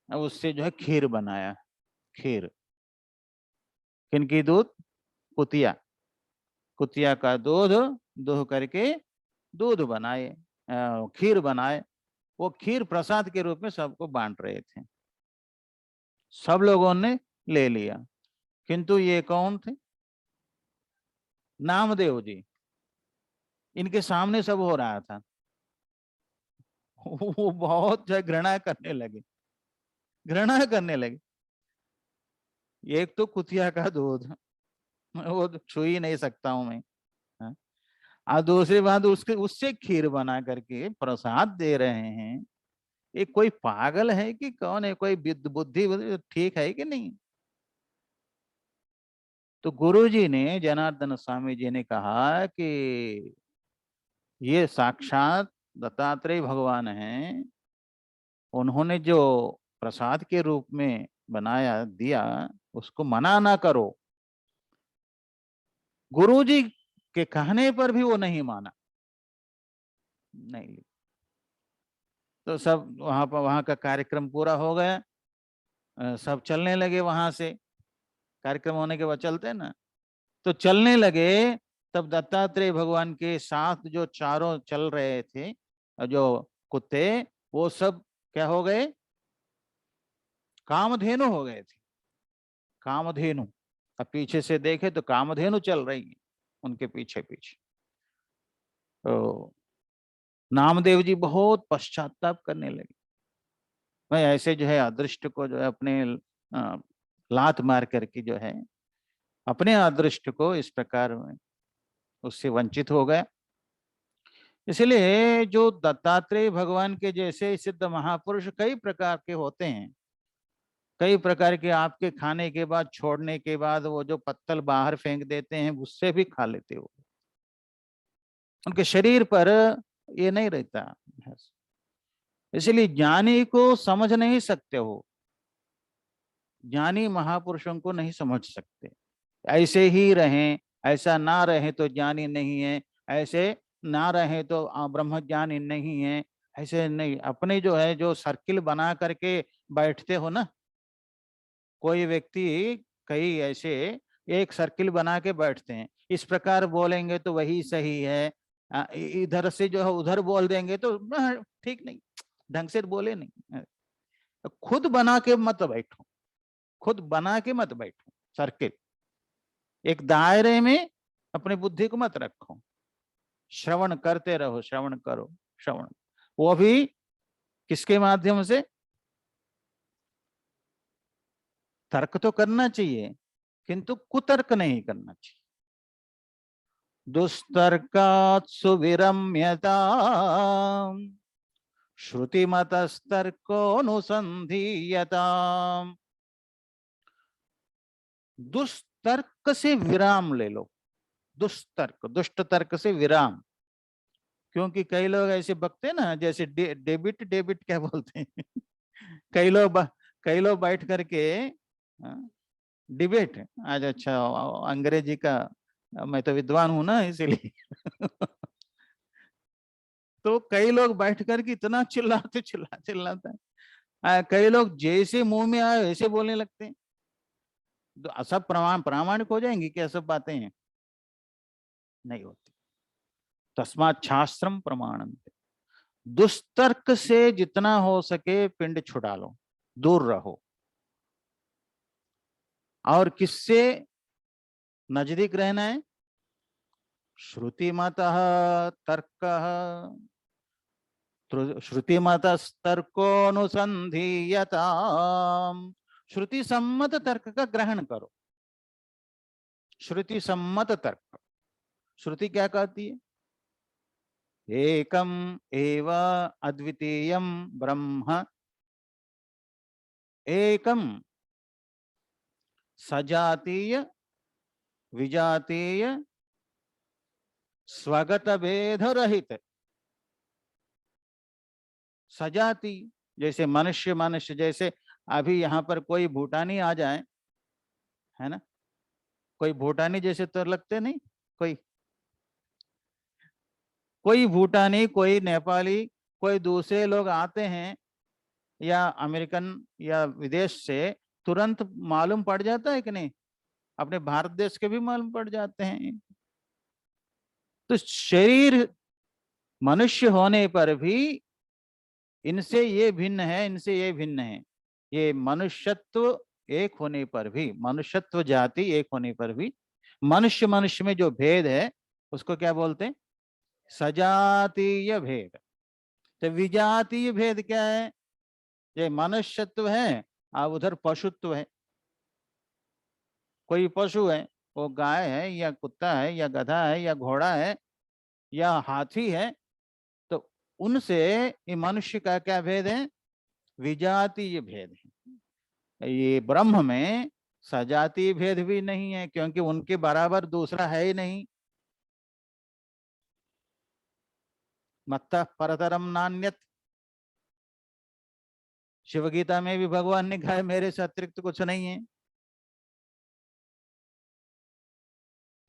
उससे जो है खीर बनाया। खीर किनकी दूध? कुतिया। कुतिया का दूध दुह करके दूध बनाए, खीर बनाए। वो खीर प्रसाद के रूप में सबको बांट रहे थे। सब लोगों ने ले लिया, किंतु ये कौन थे? नामदेव जी। इनके सामने सब हो रहा था। वो बहुत जो है घृणा करने लगे, घृणा करने लगे। एक तो कुतिया का दूध वो छू ही नहीं सकता हूं मैं, हाँ? और दूसरी बात उसके उससे खीर बना करके प्रसाद दे रहे हैं। ये कोई पागल है कि कौन है? कोई बुद्धि ठीक है कि नहीं? तो गुरु जी ने, जनार्दन स्वामी जी ने कहा कि ये साक्षात दत्तात्रेय भगवान हैं। उन्होंने जो प्रसाद के रूप में बनाया दिया, उसको मना ना करो। गुरु जी के कहने पर भी वो नहीं माना, नहीं। तो सब वहां पर, वहां का कार्यक्रम पूरा हो गया। सब चलने लगे वहां से। कार्यक्रम होने के बाद चलते हैं ना, तो चलने लगे। तब दत्तात्रेय भगवान के साथ जो चारों चल रहे थे, जो कुत्ते, वो सब क्या हो गए? कामधेनु हो गए थे। कामधेनु। अब पीछे से देखे तो कामधेनु चल रही है उनके पीछे पीछे। तो नामदेव जी बहुत पश्चाताप करने लगे। मैं ऐसे जो है अदृष्ट को जो है अपने लात मार करके जो है अपने अदृष्ट को इस प्रकार उससे वंचित हो गया। इसलिए जो दत्तात्रेय भगवान के जैसे सिद्ध महापुरुष कई प्रकार के होते हैं। कई प्रकार के आपके खाने के बाद, छोड़ने के बाद वो जो पत्तल बाहर फेंक देते हैं, उससे भी खा लेते हो। उनके शरीर पर ये नहीं रहता। इसलिए ज्ञानी को समझ नहीं सकते हो, ज्ञानी महापुरुषों को नहीं समझ सकते। ऐसे ही रहें, ऐसा ना रहे तो ज्ञानी नहीं है, ऐसे ना रहे तो ब्रह्म ज्ञानी नहीं है। ऐसे नहीं, अपने जो है जो सर्किल बना करके बैठते हो ना, कोई व्यक्ति कई ऐसे एक सर्किल बना के बैठते हैं। इस प्रकार बोलेंगे तो वही सही है, इधर से जो है उधर बोल देंगे तो ठीक नहीं, ढंग से बोले नहीं। खुद बना के मत बैठो, खुद बना के मत बैठो सर्किल। एक दायरे में अपनी बुद्धि को मत रखो। श्रवण करते रहो, श्रवण करो, श्रवण। वो भी किसके माध्यम से? तर्क तो करना चाहिए, किंतु कुतर्क नहीं करना चाहिए। दुस्तर्कात् सुविरम्यता श्रुतिमतस्तर्कोऽनुसन्धीयता। दुस्तर्क से विराम ले लो। दुष्तर्क, दुष्ट तर्क से विराम। क्योंकि कई लोग ऐसे बकते ना, जैसे डेबिट डेबिट क्या बोलते हैं कई लोग कई लोग बैठ करके डिबेट। आज अच्छा अंग्रेजी का, मैं तो विद्वान हूं ना इसीलिए तो कई लोग बैठ करके इतना चिल्लाते हैं। कई लोग जैसे मुंह में आए वैसे बोलने लगते हैं। तो सब प्रामाणिक हो जाएंगी क्या सब बातें हैं? नहीं होती। तस्मात् शास्त्रम प्रमाणन्ते। दुस्तर्क से जितना हो सके पिंड छुड़ा लो, दूर रहो। और किससे नजदीक रहना है? श्रुतिमतः तर्कः, श्रुतिमतस्तर्कोऽनुसन्धीयता। श्रुति सम्मत तर्क का ग्रहण करो। श्रुति सम्मत तर्क। श्रुति क्या कहती है? एकम एव अद्वितीयम ब्रह्म, एकम सजातीय विजातीय स्वगत भेद रहित। सजाती जैसे मनुष्य, मनुष्य जैसे अभी यहाँ पर कोई भूटानी आ जाए, है ना, कोई भूटानी जैसे तो लगते नहीं। कोई कोई भूटानी, कोई नेपाली, कोई दूसरे लोग आते हैं या अमेरिकन या विदेश से, तुरंत मालूम पड़ जाता है कि नहीं? अपने भारत देश के भी मालूम पड़ जाते हैं। तो शरीर मनुष्य होने पर भी इनसे ये भिन्न है, इनसे ये भिन्न है। ये मनुष्यत्व एक होने पर भी, मनुष्यत्व जाति एक होने पर भी मनुष्य मनुष्य में जो भेद है उसको क्या बोलते हैं? सजातीय भेद। तो विजातीय भेद क्या है? ये मनुष्यत्व है और उधर पशुत्व है। कोई पशु है, वो गाय है या कुत्ता है या गधा है या घोड़ा है या हाथी है, तो उनसे ये मनुष्य का क्या भेद है? विजातीय भेद है। ये ब्रह्म में सजातीय भेद भी नहीं है, क्योंकि उनके बराबर दूसरा है ही नहीं। मत्तः परतरम नान्यत्। शिव गीता में भी भगवान ने कहा मेरे से अतिरिक्त कुछ नहीं है।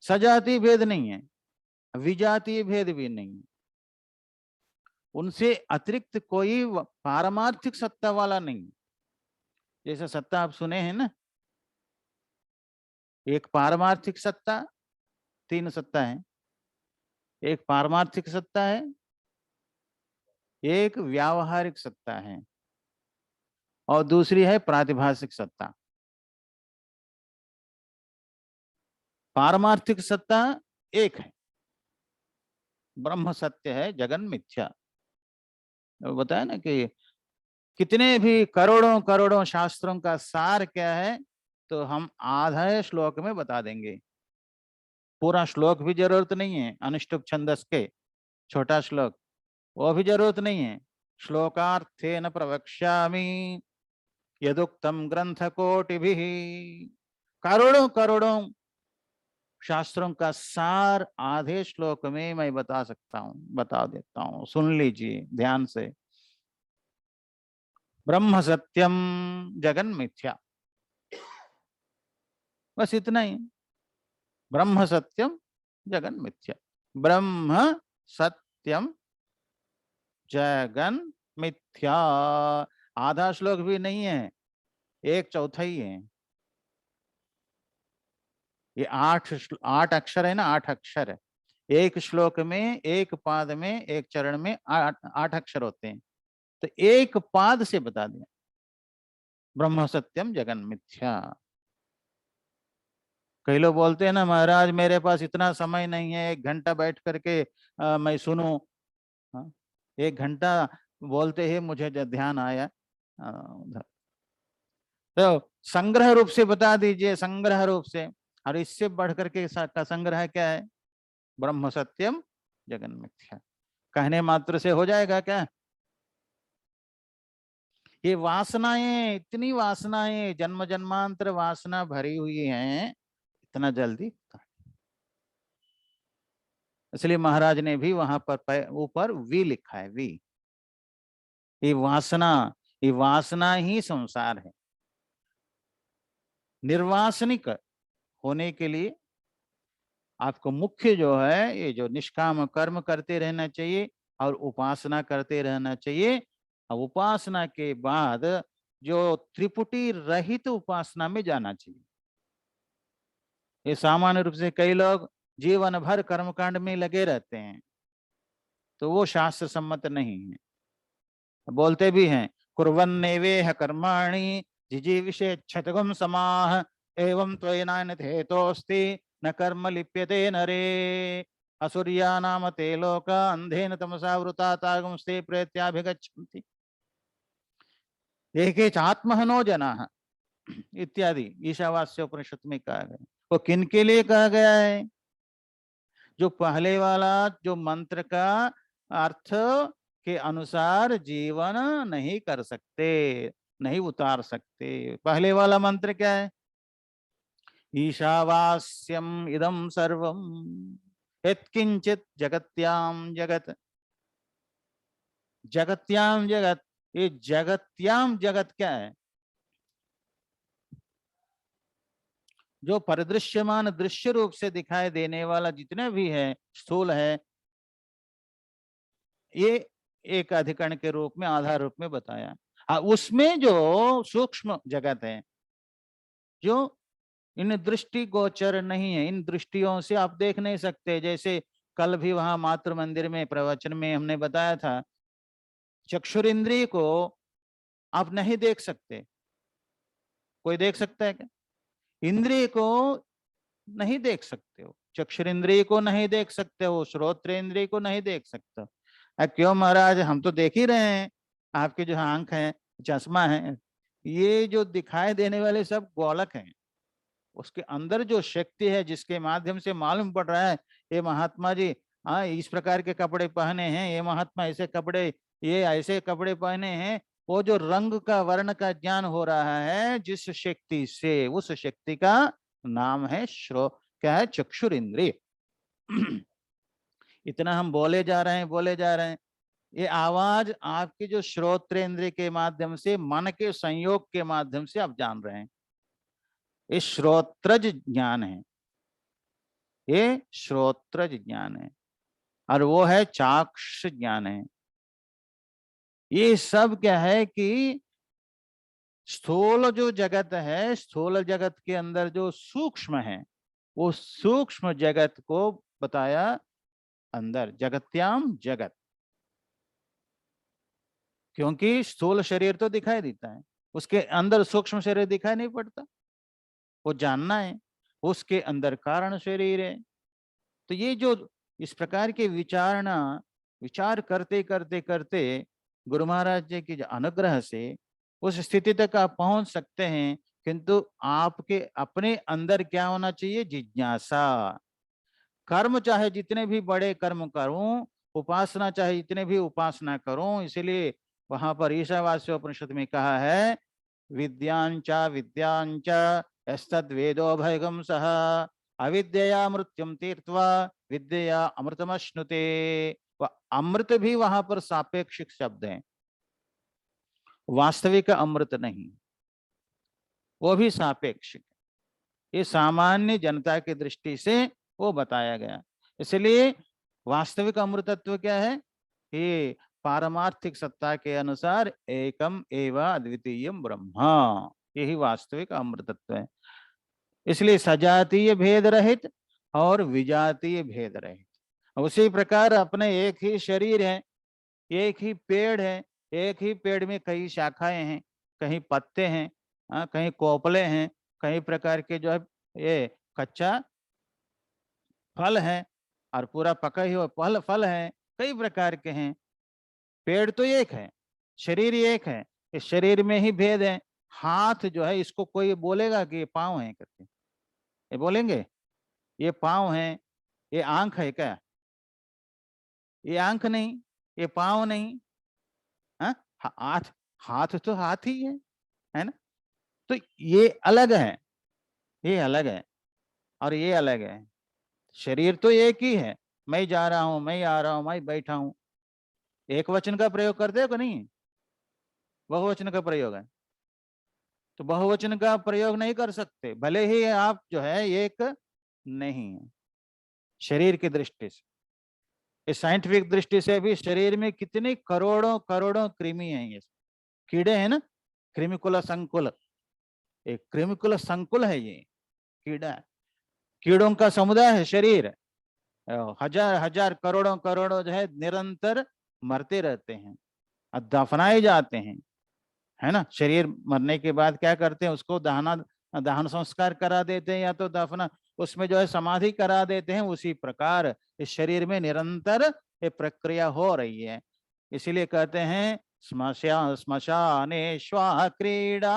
सजातीय भेद नहीं है, विजातीय भेद भी नहीं है। उनसे अतिरिक्त कोई पारमार्थिक सत्ता वाला नहीं। जैसे सत्ता आप सुने हैं ना, एक पारमार्थिक सत्ता, तीन सत्ता है। एक पारमार्थिक सत्ता है, एक व्यावहारिक सत्ता है, और दूसरी है प्रातिभाषिक सत्ता। पारमार्थिक सत्ता एक है, ब्रह्म सत्य है, जगन मिथ्या। बताया ना कि कितने भी करोड़ों करोड़ों शास्त्रों का सार क्या है, तो हम आधा श्लोक में बता देंगे। पूरा श्लोक भी जरूरत नहीं है, अनुष्टुप छंदस के छोटा श्लोक, वो भी जरूरत नहीं है। श्लोकार्थेन प्रवक्ष्यामि यदुक्तम ग्रंथ कोटिभिः। करोड़ों करोड़ों शास्त्रों का सार आधे श्लोक में मैं बता सकता हूं, बता देता हूं, सुन लीजिए ध्यान से। ब्रह्म सत्यम जगन मिथ्या, बस इतना ही। ब्रह्म सत्यम जगन मिथ्या, ब्रह्म सत्यम जगन मिथ्या। आधा श्लोक भी नहीं है, एक चौथाई है। ये आठ अक्षर है ना, आठ अक्षर है। एक श्लोक में, एक पाद में, एक चरण में आठ आठ अक्षर होते हैं। तो एक पाद से बता दिया ब्रह्म सत्यम जगन मिथ्या। कई लोग बोलते हैं ना, महाराज मेरे पास इतना समय नहीं है, 1 घंटा बैठ करके मैं सुनूं। हाँ, 1 घंटा बोलते ही मुझे ध्यान आया उधर। तो संग्रह रूप से बता दीजिए, संग्रह रूप से। और इससे बढ़ करके का संग्रह क्या है? ब्रह्म सत्यम जगन मिथ्या। कहने मात्र से हो जाएगा क्या? ये वासनाएं, इतनी वासनाएं, जन्म जन्मांतर वासना भरी हुई हैं, इतना जल्दी। इसलिए महाराज ने भी वहां पर ऊपर वी लिखा है, वी। ये वासना, ये वासना ही संसार है। निर्वासनिक होने के लिए आपको मुख्य जो है, ये जो निष्काम कर्म करते रहना चाहिए और उपासना करते रहना चाहिए। और उपासना के बाद जो त्रिपुटी रहित उपासना में जाना चाहिए। ये सामान्य रूप से कई लोग जीवन भर कर्मकांड में लगे रहते हैं, तो वो शास्त्र सम्मत नहीं है। बोलते भी हैं, कुर्वन्नेवेह कर्माणि जिजीविषेच्छतगुं समाह एवं त्वयिनान्यथेतोऽस्ति न कर्म लिप्यते नरे। असुर्या नाम ते लोका अंधेन तमसा वृता तागुंस्ते प्रेत्याभिगच्छन्ति एके चात्महनो जनाः इत्यादि ईशावास्य उपनिषद में कहा गया। वो किन के लिए कहा गया है? जो पहले वाला जो मंत्र का अर्थ के अनुसार जीवन नहीं कर सकते, नहीं उतार सकते। पहले वाला मंत्र क्या है? ईशावास्यम इदम सर्वम यत्किंचित जगत्याम जगत। जगत्याम जगत, ये जगत्याम जगत क्या है? जो परिदृश्यमान दृश्य रूप से दिखाई देने वाला जितने भी है, स्थूल है, ये एक अधिकरण के रूप में, आधार रूप में बताया। उसमें जो सूक्ष्म जगत है, जो इन दृष्टि गोचर नहीं है, इन दृष्टियों से आप देख नहीं सकते। जैसे कल भी वहां मातृ मंदिर में प्रवचन में हमने बताया था, चक्षुरिंद्रिय को आप नहीं देख सकते। कोई देख सकता है क्या? इंद्रिय को नहीं देख सकते हो, चक्षुरिंद्रिय को नहीं देख सकते हो, श्रोत्रेंद्रिय को नहीं देख सकते हो। क्यों महाराज, हम तो देख ही रहे हैं। आपके जो आंख है, चश्मा है, ये जो दिखाई देने वाले सब गोलक हैं। उसके अंदर जो शक्ति है, जिसके माध्यम से मालूम पड़ रहा है ये महात्मा जी इस प्रकार के कपड़े पहने हैं, ये महात्मा ऐसे कपड़े, ये ऐसे कपड़े पहने हैं, वो जो रंग का, वर्ण का ज्ञान हो रहा है जिस शक्ति से, उस शक्ति का नाम है क्या है? चक्षुर इंद्रिय। इतना हम बोले जा रहे हैं, बोले जा रहे हैं। ये आवाज आपके जो श्रोत्रेंद्रिय के माध्यम से, मन के संयोग के माध्यम से आप जान रहे हैं। ये श्रोत्रज ज्ञान है, ये श्रोत्रज ज्ञान है, और वो है चाक्ष ज्ञान है। ये सब क्या है कि स्थूल जो जगत है, स्थूल जगत के अंदर जो सूक्ष्म है, वो सूक्ष्म जगत को बताया अंदर, जगत्याम जगत। क्योंकि स्थूल शरीर तो दिखाई देता है, उसके अंदर सूक्ष्म शरीर दिखाई नहीं पड़ता, वो जानना है। उसके अंदर कारण शरीर है। तो ये जो इस प्रकार के विचार करते करते करते गुरु महाराज जी के जो अनुग्रह से उस स्थिति तक आप पहुंच सकते हैं। किंतु आपके अपने अंदर क्या होना चाहिए? जिज्ञासा। कर्म चाहे जितने भी बड़े कर्म करूं, उपासना चाहे जितने भी उपासना करूं, इसलिए वहां पर ईशावास्योपनिषद में कहा है, विद्यांचा विद्यांचा यस्तद् वेदो भयगम सह अविद्यया मृत्युम तीर्थवा विद्या अमृतमश्नुते। वह अमृत भी वहां पर सापेक्षिक शब्द है, वास्तविक अमृत नहीं, वो भी सापेक्षिक। ये सामान्य जनता की दृष्टि से वो बताया गया। इसलिए वास्तविक अमृतत्व क्या है? ये पारमार्थिक सत्ता के अनुसार एकम एवं अद्वितीय ब्रह्म, यही वास्तविक अमृतत्व है। इसलिए सजातीय भेद रहित और विजातीय भेद रहित। उसी प्रकार अपने एक ही शरीर है, एक ही पेड़ है, एक ही पेड़ में कई शाखाएं हैं, कहीं पत्ते हैं, कहीं कोपले हैं, कई प्रकार के जो है ये कच्चा फल है, और पूरा पका हुआ फल है, कई प्रकार के हैं। पेड़ तो एक है, शरीर एक है, इस शरीर में ही भेद है। हाथ जो है, इसको कोई बोलेगा कि ये पाँव है करके? ये बोलेंगे ये पाँव है? ये आंख है क्या? ये आंख नहीं, ये पाँव नहीं। हाँ, हाथ, हाथ तो हाथ ही है ना? तो ये अलग है, ये अलग है, और ये अलग है। शरीर तो एक ही है। मैं जा रहा हूं, मैं आ रहा हूं, मैं बैठा हूं। एक वचन का प्रयोग करते हो कि नहीं? बहुवचन का प्रयोग है। तो बहुवचन का प्रयोग नहीं कर सकते, भले ही आप जो है एक नहीं है। शरीर की दृष्टि से, इस साइंटिफिक दृष्टि से भी शरीर में कितने करोड़ों करोड़ों कृमि हैं, ये कीड़े हैं ना, कृमिकुल संकुल। एक कृमिकुल संकुल है ये कीड़ा, कीड़ों का समुदाय है शरीर। हजार हजार करोड़ों करोड़ों जो है निरंतर मरते रहते हैं, दफनाए जाते हैं, है ना। शरीर मरने के बाद क्या करते हैं? उसको दहन संस्कार करा देते हैं, या तो दफना, उसमें जो है समाधि करा देते हैं। उसी प्रकार इस शरीर में निरंतर ये प्रक्रिया हो रही है। इसीलिए कहते हैं श्मशाने श्वा क्रीड़ा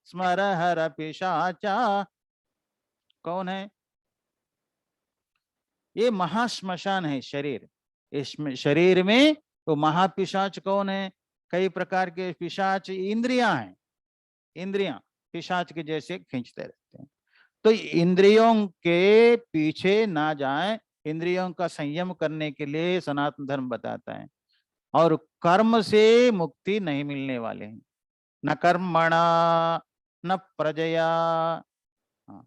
स्मरहर पिशाचा। कौन है ये? महाश्मशान है शरीर। इस शरीर में तो महापिशाच कौन है? कई प्रकार के पिशाच इंद्रियां हैं, इंद्रियां पिशाच के जैसे खींचते रहते हैं। तो इंद्रियों के पीछे ना जाए, इंद्रियों का संयम करने के लिए सनातन धर्म बताता है। और कर्म से मुक्ति नहीं मिलने वाले हैं, न कर्मणा न प्रजया। हाँ,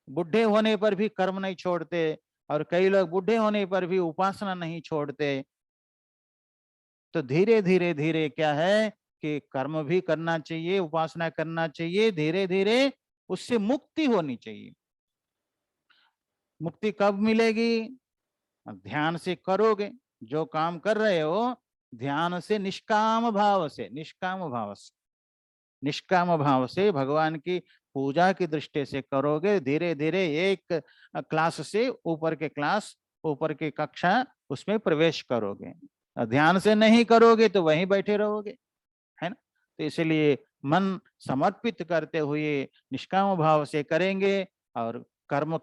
बुढ़े होने पर भी कर्म नहीं छोड़ते, और कई लोग बुढ़े होने पर भी उपासना नहीं छोड़ते। तो धीरे धीरे धीरे क्या है कि कर्म भी करना चाहिए, उपासना करना चाहिए, धीरे धीरे उससे मुक्ति होनी चाहिए। मुक्ति कब मिलेगी? ध्यान से करोगे, जो काम कर रहे हो ध्यान से, निष्काम भाव से, निष्काम भाव से, निष्काम भाव से भगवान की पूजा की दृष्टि से करोगे, धीरे धीरे एक क्लास से ऊपर के क्लास, ऊपर की कक्षा, उसमें प्रवेश करोगे। ध्यान से नहीं करोगे तो वहीं बैठे रहोगे, है ना। तो इसलिए मन समर्पित करते हुए निष्काम भाव से करेंगे, और कर्म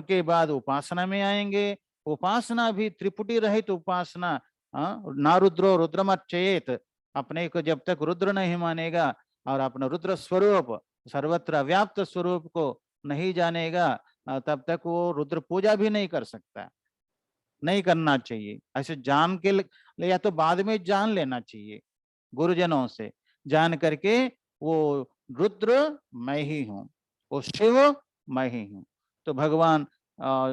के बाद उपासना में आएंगे। उपासना भी त्रिपुटी रहित उपासना, ना रुद्रो रुद्रमच्चेत, अपने को जब तक रुद्र नहीं मानेगा और अपना रुद्र स्वरूप, सर्वत्र व्याप्त स्वरूप को नहीं जानेगा, तब तक वो रुद्र पूजा भी नहीं कर सकता। नहीं करना चाहिए ऐसे जान के, या तो बाद में जान लेना चाहिए गुरुजनों से, जान करके वो रुद्र मैं ही हूँ, वो शिव मैं ही हूँ। तो भगवान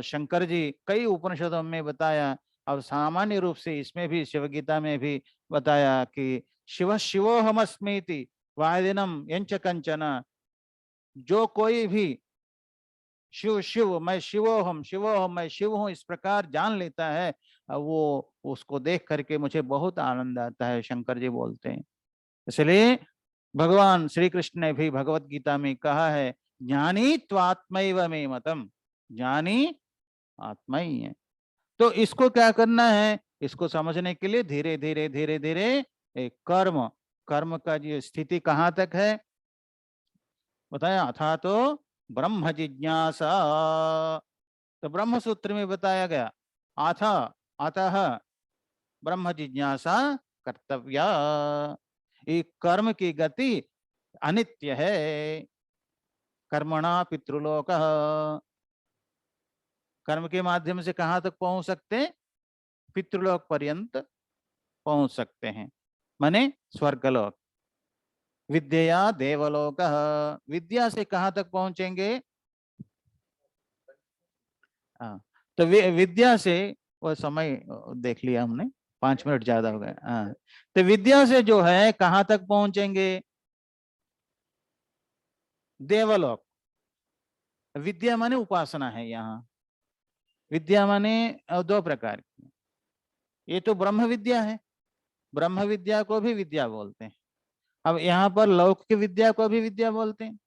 शंकर जी कई उपनिषदों में बताया, और सामान्य रूप से इसमें भी शिव गीता में भी बताया कि शिव शिवोहमस्मीति वादिनम यंच कंचन, जो कोई भी शिव शिव मैं शिवोहम मैं शिव हूँ इस प्रकार जान लेता है, वो उसको देख करके मुझे बहुत आनंद आता है, शंकर जी बोलते हैं। इसलिए भगवान श्री कृष्ण ने भी भगवत गीता में कहा है, ज्ञानी त्वात्मैव मे मतम, ज्ञानी आत्मा ही है। तो इसको क्या करना है, इसको समझने के लिए धीरे धीरे धीरे धीरे एक कर्म, कर्म का जो स्थिति कहाँ तक है बताया, अथा तो ब्रह्म जिज्ञासा। तो ब्रह्म सूत्र में बताया गया, अथा अतः ब्रह्म जिज्ञासा कर्तव्या, ये कर्म की गति अनित्य है। कर्मणा पितृलोक, कर्म के माध्यम से कहाँ तक पहुंच सकते हैं? पितृलोक पर्यंत पहुंच सकते हैं, माने स्वर्गलोक। विद्या देवलोक, विद्या से कहाँ तक पहुंचेंगे? हाँ, तो विद्या से, वो समय देख लिया हमने, 5 मिनट ज्यादा हो गए। हाँ, तो विद्या से जो है कहाँ तक पहुंचेंगे? देवलोक। विद्या माने उपासना है यहाँ, विद्या माने दो प्रकार की। ये तो ब्रह्म विद्या है, ब्रह्म विद्या को भी विद्या बोलते हैं। अब यहाँ पर लौकिक विद्या को भी विद्या बोलते हैं।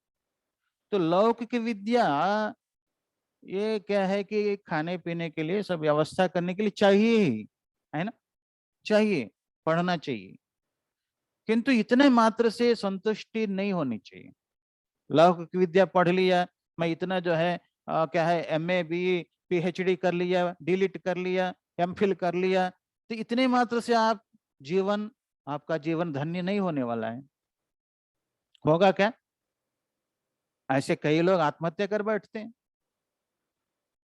तो लौकिक विद्या ये क्या है कि खाने पीने के लिए, सब व्यवस्था करने के लिए चाहिए ही, है ना, चाहिए, पढ़ना चाहिए, किंतु इतने मात्र से संतुष्टि नहीं होनी चाहिए। लौकिक विद्या पढ़ लिया, मैं इतना जो है क्या है एमए बीए पीएचडी कर लिया, डीलिट कर लिया, एमफिल कर लिया, तो इतने मात्र से आप जीवन, आपका जीवन धन्य नहीं होने वाला है। होगा क्या? ऐसे कई लोग आत्महत्या कर बैठते हैं।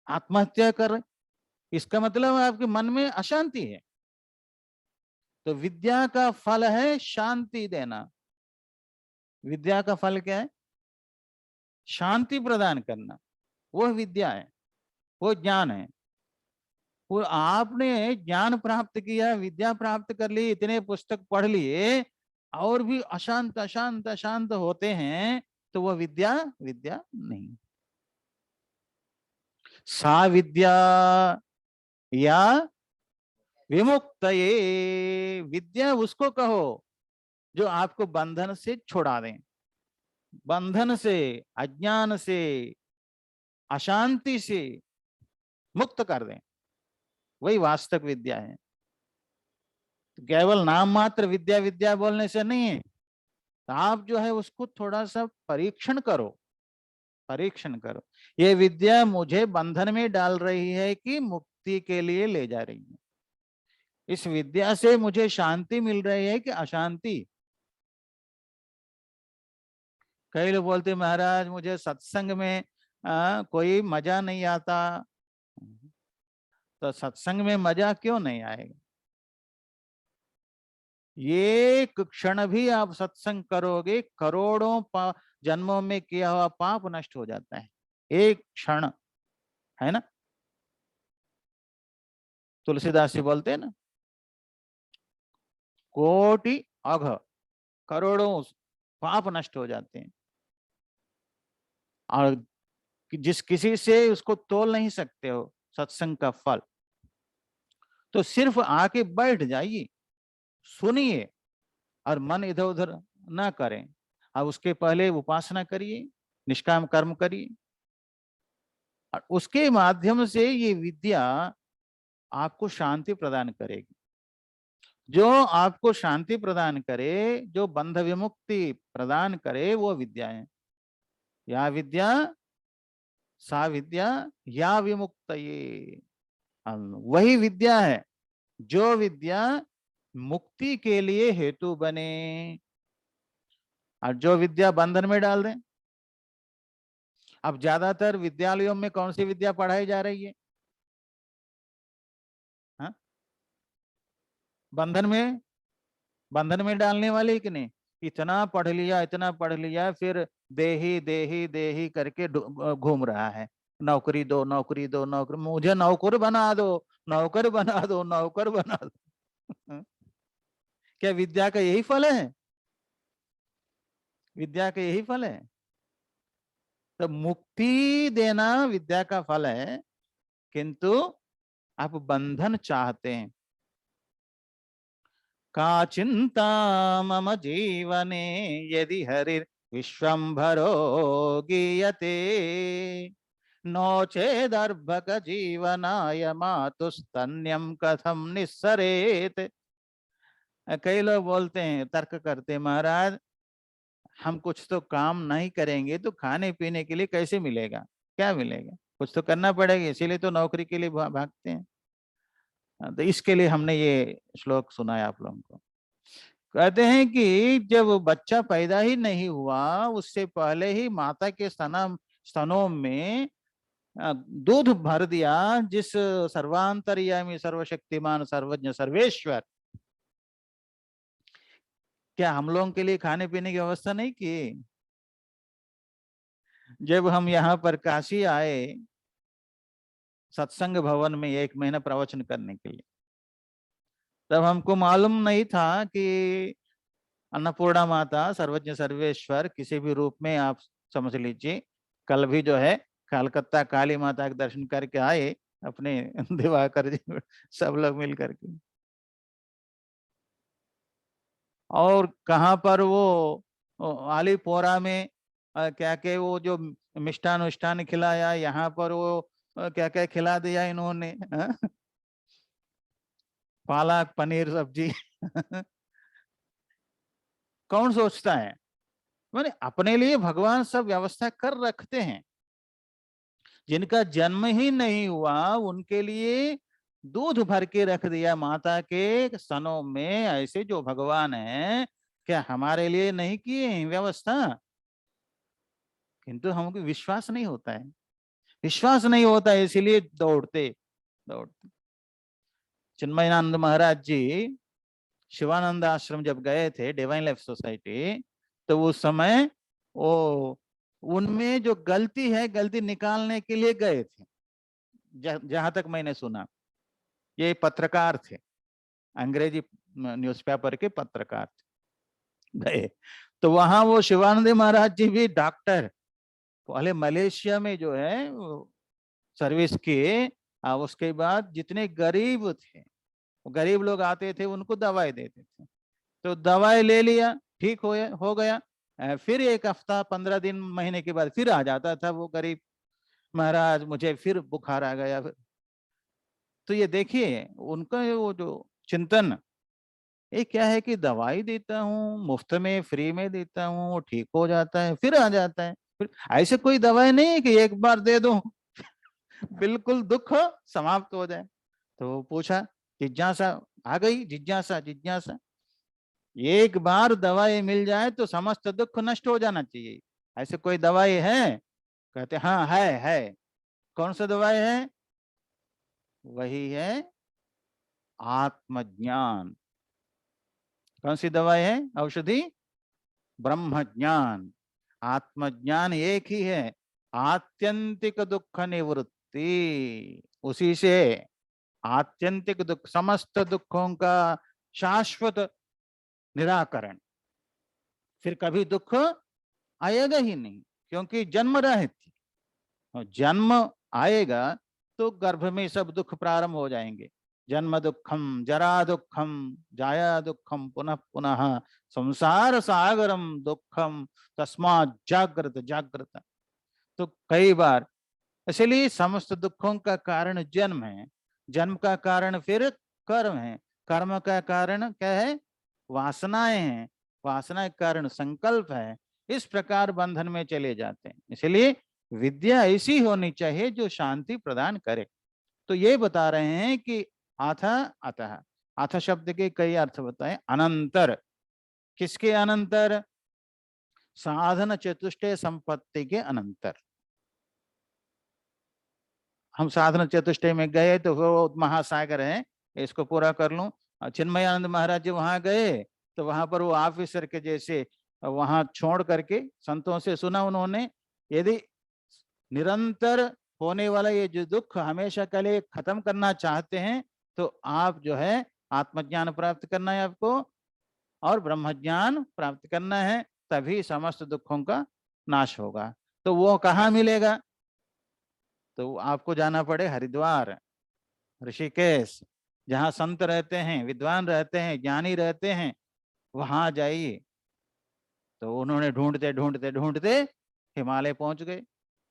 आत्महत्या कर, इसका मतलब आपके मन में अशांति है। तो विद्या का फल है शांति देना। विद्या का फल क्या है? शांति प्रदान करना। वह विद्या है, वो ज्ञान है। वो आपने ज्ञान प्राप्त किया, विद्या प्राप्त कर ली, इतने पुस्तक पढ़ लिए, और भी अशांत अशांत अशांत होते हैं, तो वह विद्या विद्या नहीं। सा विद्या या विमुक्त, ये विद्या उसको कहो जो आपको बंधन से छुड़ा दें, बंधन से, अज्ञान से, अशांति से मुक्त कर दें, वही वास्तविक विद्या है। केवल नाम मात्र विद्या विद्या बोलने से नहीं है, तो आप जो है उसको थोड़ा सा परीक्षण करो, परीक्षण करो, ये विद्या मुझे बंधन में डाल रही है कि मुक्ति के लिए ले जा रही है? इस विद्या से मुझे शांति मिल रही है कि अशांति? कई लोग बोलते महाराज मुझे सत्संग में कोई मजा नहीं आता। तो सत्संग में मजा क्यों नहीं आएगा? ये एक क्षण भी आप सत्संग करोगे, करोड़ों जन्मों में किया हुआ पाप नष्ट हो जाता है, एक क्षण, है ना। तुलसीदास जी बोलते हैं ना, कोटि अघ, करोड़ों पाप नष्ट हो जाते हैं, और जिस किसी से उसको तोल नहीं सकते हो सत्संग का फल। तो सिर्फ आके बैठ जाइए, सुनिए, और मन इधर उधर ना करें। अब उसके पहले उपासना करिए, निष्काम कर्म करिए, और उसके माध्यम से ये विद्या आपको शांति प्रदान करेगी। जो आपको शांति प्रदान करे, जो बंध विमुक्ति प्रदान करे, वो विद्या है। या विद्या सा विद्या या विमुक्त, ये वही विद्या है जो विद्या मुक्ति के लिए हेतु बने, और जो विद्या बंधन में डाल दे। अब ज्यादातर विद्यालयों में कौन सी विद्या पढ़ाई जा रही है? हाँ? बंधन में, बंधन में डालने वाले कि नहीं? इतना पढ़ लिया, इतना पढ़ लिया, फिर देही देही देही करके घूम रहा है। नौकरी दो, नौकरी दो, नौकरी, मुझे नौकर बना दो, नौकर बना दो, नौकर बना दो। क्या विद्या का यही फल है? विद्या का यही फल है? तो मुक्ति देना विद्या का फल है, किंतु आप बंधन चाहते हैं। का चिंता मम जीवने यदि हरिर् विश्वंभरो गीयते, नो चेदर्भक जीवनाय मातुस्तन्यम कथम निस्सरेत। कई लोग बोलते हैं, तर्क करते हैं, महाराज हम कुछ तो काम नहीं करेंगे तो खाने पीने के लिए कैसे मिलेगा? क्या मिलेगा? कुछ तो करना पड़ेगा, इसीलिए तो नौकरी के लिए भागते हैं। तो इसके लिए हमने ये श्लोक सुनाया आप लोगों को। कहते हैं कि जब बच्चा पैदा ही नहीं हुआ, उससे पहले ही माता के स्तनों में दूध भर दिया, जिस सर्वांतर्यामी सर्वशक्तिमान सर्वज्ञ सर्वेश्वर, क्या हम लोगों के लिए खाने पीने की व्यवस्था नहीं की? जब हम यहाँ पर काशी आए सत्संग भवन में 1 महीना प्रवचन करने के लिए, तब हमको मालूम नहीं था कि अन्नपूर्णा माता सर्वज्ञ सर्वेश्वर किसी भी रूप में, आप समझ लीजिए, कल भी जो है कलकत्ता काली माता के दर्शन करके आए अपने दिवाकर जी सब लोग मिल करके। और कहाँ पर वो आलीपोरा में क्या क्या वो जो मिष्ठान उष्ठान खिलाया, यहाँ पर वो क्या क्या खिला दिया इन्होंने, पालक पनीर सब्जी। कौन सोचता है? मैंने अपने लिए भगवान सब व्यवस्था कर रखते हैं। जिनका जन्म ही नहीं हुआ उनके लिए दूध भर के रख दिया माता के स्तनों में, ऐसे जो भगवान है, क्या हमारे लिए नहीं किए हैं व्यवस्था? किंतु हमको विश्वास नहीं होता है, विश्वास नहीं होता है, इसीलिए दौड़ते दौड़ते। चिन्मयानंद महाराज जी शिवानंद आश्रम जब गए थे, डिवाइन लाइफ सोसाइटी, तो उस समय वो उनमें जो गलती है, गलती निकालने के लिए गए थे। जहां तक मैंने सुना, ये पत्रकार थे, अंग्रेजी न्यूज़पेपर के पत्रकार थे, गए तो वहां वो शिवानंद महाराज जी भी डॉक्टर, पहले मलेशिया में जो है सर्विस किए, उसके बाद जितने गरीब थे, गरीब लोग आते थे उनको दवाई देते थे, तो दवाई ले लिया, ठीक हो गया, फिर 1 हफ्ता 15 दिन महीने के बाद फिर आ जाता था वो गरीब, महाराज मुझे फिर बुखार आ गया। तो ये देखिए उनका वो जो चिंतन, ये क्या है कि दवाई देता हूँ मुफ्त में, फ्री में देता हूँ, वो ठीक हो जाता है फिर आ जाता है। फिर ऐसे कोई दवाई नहीं है कि एक बार दे दो बिल्कुल दुख समाप्त हो जाए। तो पूछा, जिज्ञासा आ गई, जिज्ञासा जिज्ञासा, एक बार दवाई मिल जाए तो समस्त दुख नष्ट हो जाना चाहिए, ऐसे कोई दवाई है? कहते हाँ है। कौन सा दवाई है? वही है आत्मज्ञान। कौन सी दवाई है, औषधि? ब्रह्म ज्ञान। आत्मज्ञान एक ही है, आत्यंतिक दुख निवृत्ति। उसी से आत्यंतिक दुख, समस्त दुखों का शाश्वत निराकरण, फिर कभी दुख आएगा ही नहीं, क्योंकि जन्म रहित थी। और जन्म आएगा तो गर्भ में सब दुख प्रारंभ हो जाएंगे। जन्म दुखम, जरा दुखम, जाया दुखम, पुनः पुनः संसार सागरम दुखम, तस्मात् जागृत जागृत। तो कई बार, इसलिए समस्त दुखों का कारण जन्म है, जन्म का कारण फिर कर्म है, कर्म का कारण क्या है? वासनाएं हैं, वासना के कारण संकल्प है। इस प्रकार बंधन में चले जाते हैं। इसलिए विद्या ऐसी होनी चाहिए जो शांति प्रदान करे। तो ये बता रहे हैं कि अथ अतः, अथ शब्द के कई अर्थ बताए। अनंतर, किसके अनंतर? साधन चतुष्टय संपत्ति के अनंतर। हम साधन चतुष्टय में गए तो वो महासागर है, इसको पूरा कर लूं। चिन्मयानंद महाराज जी वहां गए तो वहां पर वो ऑफिसर के जैसे वहां छोड़ करके संतों से सुना उन्होंने, यदि निरंतर होने वाला ये जो दुख हमेशा के लिए खत्म करना चाहते हैं तो आप जो है आत्मज्ञान प्राप्त करना है आपको, और ब्रह्मज्ञान प्राप्त करना है, तभी समस्त दुखों का नाश होगा। तो वो कहाँ मिलेगा? तो आपको जाना पड़े हरिद्वार, ऋषिकेश, जहाँ संत रहते हैं, विद्वान रहते हैं, ज्ञानी रहते हैं, वहां जाइए। तो उन्होंने ढूंढते ढूंढते ढूंढते हिमालय पहुंच गए।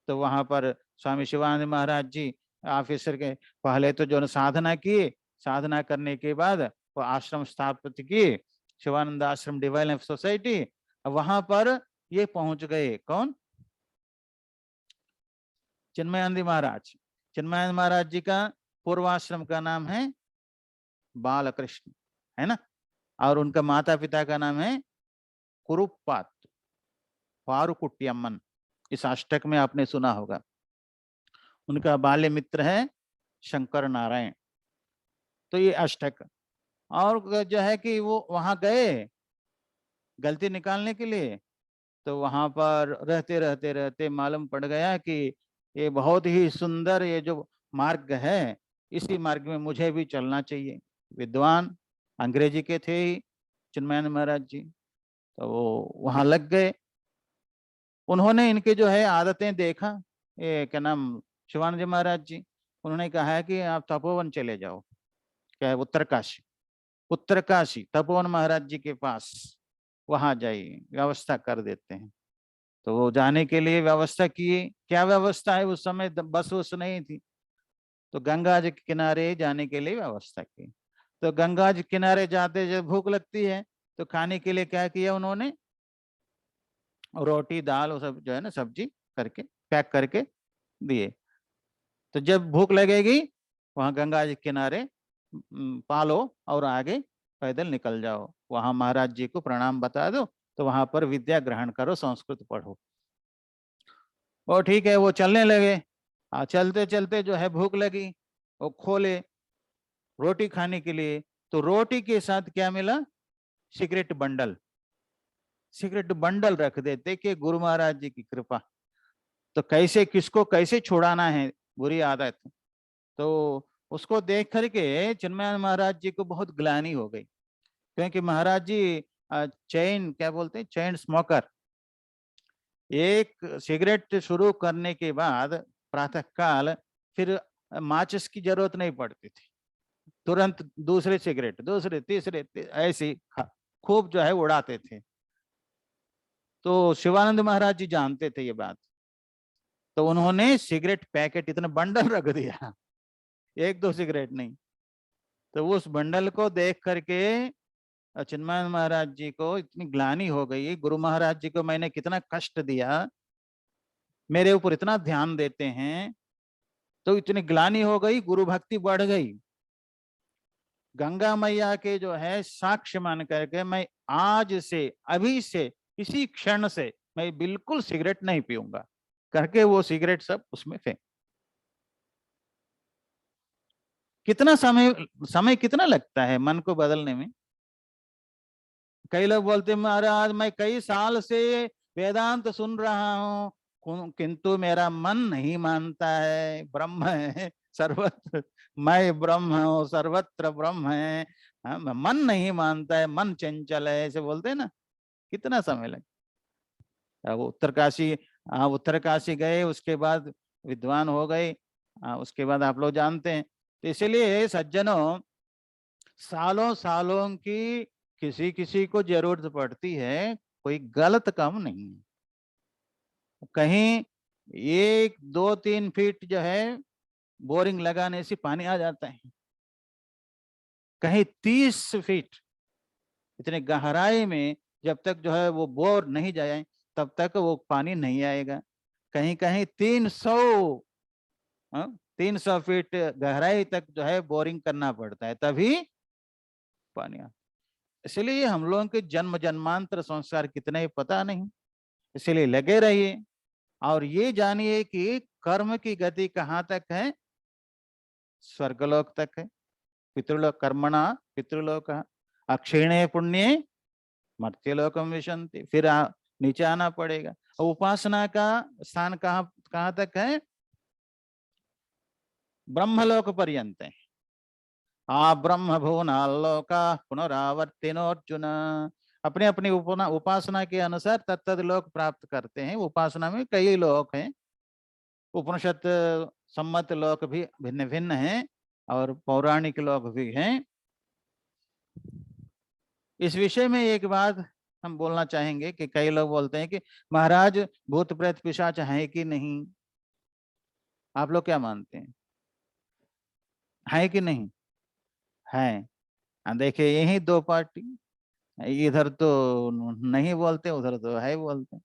तो वहां पर स्वामी शिवानंद महाराज जी ऑफिसर के पहले तो जो साधना किए, साधना करने के बाद वो आश्रम स्थापित किए, शिवानंद आश्रम डिवाइन लाइफ सोसाइटी। वहां पर ये पहुंच गए, कौन? चिन्मयानंद महाराज। चिन्मयानंद महाराज जी का पूर्वाश्रम का नाम है बालकृष्ण, है ना, और उनका माता पिता का नाम है कुरुपात पारुकुट्टियम्मन। इस अष्टक में आपने सुना होगा। उनका बाल्य मित्र है शंकर नारायण। तो ये अष्टक, और जो है कि वो वहां गए गलती निकालने के लिए, तो वहां पर रहते रहते रहते मालूम पड़ गया कि ये बहुत ही सुंदर ये जो मार्ग है, इसी मार्ग में मुझे भी चलना चाहिए। विद्वान अंग्रेजी के थे ही चिन्मयानंद महाराज जी, तो वो वहां लग गए। उन्होंने इनके जो है आदतें देखा, ये क्या नाम, शिवानंद जी महाराज जी, उन्होंने कहा है कि आप तपोवन चले जाओ, क्या है, उत्तरकाशी, उत्तरकाशी तपोवन महाराज जी के पास, वहां जाइए, व्यवस्था कर देते हैं। तो वो जाने के लिए व्यवस्था किए। क्या व्यवस्था है? उस समय बस उस नहीं थी, तो गंगा जी के किनारे जाने के लिए व्यवस्था की। तो गंगा जी किनारे जाते जब भूख लगती है तो खाने के लिए क्या किया उन्होंने? रोटी दाल वो सब जो है ना, सब्जी करके पैक करके दिए। तो जब भूख लगेगी वहां गंगा जी किनारे पालो और आगे पैदल निकल जाओ, वहां महाराज जी को प्रणाम बता दो, तो वहां पर विद्या ग्रहण करो, संस्कृत पढ़ो। वो ठीक है, वो चलने लगे। चलते चलते जो है भूख लगी, वो खोले रोटी खाने के लिए, तो रोटी के साथ क्या मिला? Cigarette bundle. सिगरेट बंडल रख देते कि गुरु महाराज जी की कृपा। तो कैसे किसको कैसे छुड़ाना है बुरी आदत? तो उसको देख करके चिन्मयानंद महाराज जी को बहुत ग्लानि हो गई, क्योंकि महाराज जी चैन क्या बोलते हैं, चैन स्मोकर। एक सिगरेट शुरू करने के बाद प्रातः काल फिर माचिस की जरूरत नहीं पड़ती थी, तुरंत दूसरे सिगरेट, दूसरे तीसरे ऐसे खूब जो है उड़ाते थे। तो शिवानंद महाराज जी जानते थे ये बात, तो उन्होंने सिगरेट पैकेट इतना बंडल रख दिया, एक दो सिगरेट नहीं। तो उस बंडल को देख करके चिन्मयानंद महाराज जी को इतनी ग्लानि हो गई, गुरु महाराज जी को मैंने कितना कष्ट दिया, मेरे ऊपर इतना ध्यान देते हैं, तो इतनी ग्लानि हो गई, गुरु भक्ति बढ़ गई। गंगा मैया के जो है साक्ष्य मान करके मैं आज से, अभी से, इसी क्षण से मैं बिल्कुल सिगरेट नहीं पीऊंगा करके वो सिगरेट सब उसमें फेंक। कितना समय समय कितना लगता है मन को बदलने में? कई लोग बोलते हैं महाराज मैं कई साल से वेदांत सुन रहा हूँ किंतु मेरा मन नहीं मानता है, ब्रह्म है सर्वत्र, मैं ब्रह्म हूँ, सर्वत्र ब्रह्म है, हाँ, मन नहीं मानता है, मन चंचल है, ऐसे बोलते हैं ना, कितना समय लगे। वो उत्तरकाशी, आप उत्तरकाशी गए, उसके बाद विद्वान हो गए, उसके बाद आप लोग जानते हैं। तो इसलिए सज्जनों, सालों सालों की किसी किसी को जरूरत पड़ती है, कोई गलत काम नहीं है। कहीं 1 2 3 फीट जो है बोरिंग लगाने से पानी आ जाता है, कहीं 30 फीट, इतने गहराई में जब तक जो है वो बोर नहीं जाए तब तक वो पानी नहीं आएगा। कहीं कहीं 300, 300 फीट गहराई तक जो है बोरिंग करना पड़ता है, तभी पानी आता। इसलिए हम लोगों के जन्म जन्मांतर संस्कार कितने पता नहीं, इसलिए लगे रहिए और ये जानिए कि कर्म की गति कहाँ तक है, स्वर्गलोक तक है। पितृलोक कर्मणा पितृलोक, अक्षीणे पुण्य मर्त्यलोकम विशंति, फिर नीचे आना पड़ेगा। और उपासना का स्थान कहाँ कहाँ तक है, ब्रह्मलोक पर्यंत है। ब्रह्म भुवनालोका पुनरावर्तिनोर्जुन, अपने अपनी उपासना के अनुसार तत्त लोक प्राप्त करते हैं। उपासना में कई लोक हैं, उपनिषद सम्मत लोक भी भिन्न भिन्न हैं और पौराणिक लोक भी हैं। इस विषय में एक बात हम बोलना चाहेंगे कि कई लोग बोलते हैं कि महाराज भूत प्रेत पिशाच है कि नहीं, आप लोग क्या मानते हैं, है कि नहीं है? देखिए यही दो पार्टी, इधर तो नहीं बोलते, उधर तो है बोलते हैं।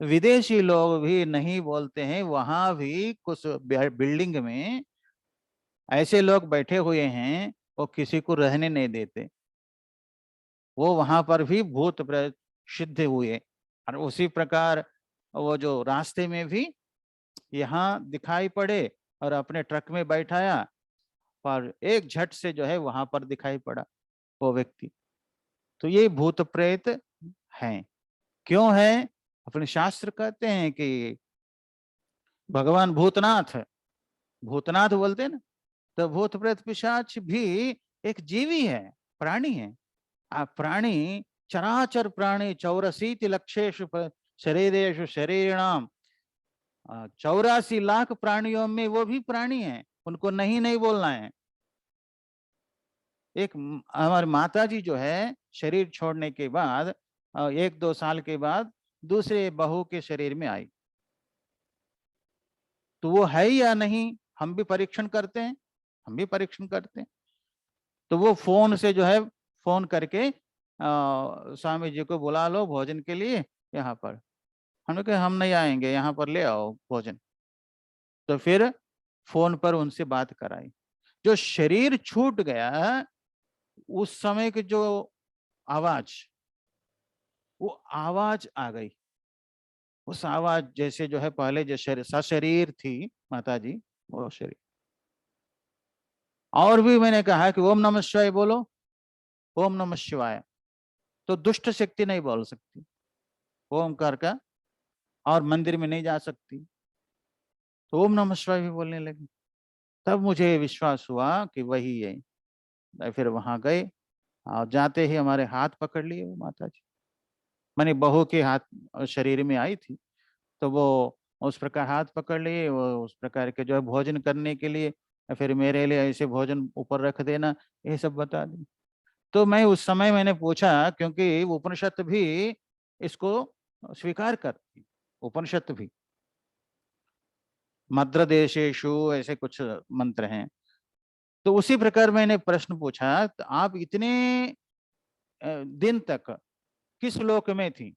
विदेशी लोग भी नहीं बोलते हैं, वहां भी कुछ बिल्डिंग में ऐसे लोग बैठे हुए हैं, वो किसी को रहने नहीं देते, वो वहां पर भी भूत प्रेत सिद्ध हुए। और उसी प्रकार वो जो रास्ते में भी यहाँ दिखाई पड़े और अपने ट्रक में बैठाया, पर एक झट से जो है वहां पर दिखाई पड़ा वो व्यक्ति। तो ये भूत प्रेत हैं। क्यों है? अपने शास्त्र कहते हैं कि भगवान भूतनाथ, भूतनाथ बोलते हैं ना, तो भूत प्रेत पिशाच भी एक जीवी है, प्राणी है। प्राणी, चराचर प्राणी 84 लक्षेषु शरीरेषु शरीराणाम, 84 लाख प्राणियों में वो भी प्राणी है, उनको नहीं नहीं बोलना है। एक हमारी माता जी जो है शरीर छोड़ने के बाद 1 2 साल के बाद दूसरे बहू के शरीर में आई, तो वो है या नहीं हम भी परीक्षण करते हैं, हम भी परीक्षण करते हैं। तो वो फोन से जो है, फोन करके स्वामी जी को बुला लो भोजन के लिए यहाँ पर। हमने कहा हम नहीं आएंगे, यहाँ पर ले आओ भोजन। तो फिर फोन पर उनसे बात कराई। जो शरीर छूट गया उस समय की जो आवाज, वो आवाज आ गई। उस आवाज जैसे जो है पहले जो सशरीर थी माता जी, वो शरीर। और भी मैंने कहा कि ओम नमः शिवाय बोलो, ओम नमः शिवाय, तो दुष्ट शक्ति नहीं बोल सकती ओमकार का, और मंदिर में नहीं जा सकती, तो ओम नमः शिवाय भी बोलने लगी। तब मुझे विश्वास हुआ कि वही है। फिर वहां गए और जाते ही हमारे हाथ पकड़ लिए वो माता जी, मैंने बहू के हाथ शरीर में आई थी, तो वो उस प्रकार हाथ पकड़ लिए, वो उस प्रकार के जो है भोजन करने के लिए, फिर मेरे लिए ऐसे भोजन ऊपर रख देना, ये सब बता दी। तो मैं उस समय मैंने पूछा, क्योंकि उपनिषद भी इसको स्वीकार करती, उपनिषद भी मद्र देशेषु ऐसे कुछ मंत्र हैं। तो उसी प्रकार मैंने प्रश्न पूछा, तो आप इतने दिन तक किस लोक में थी,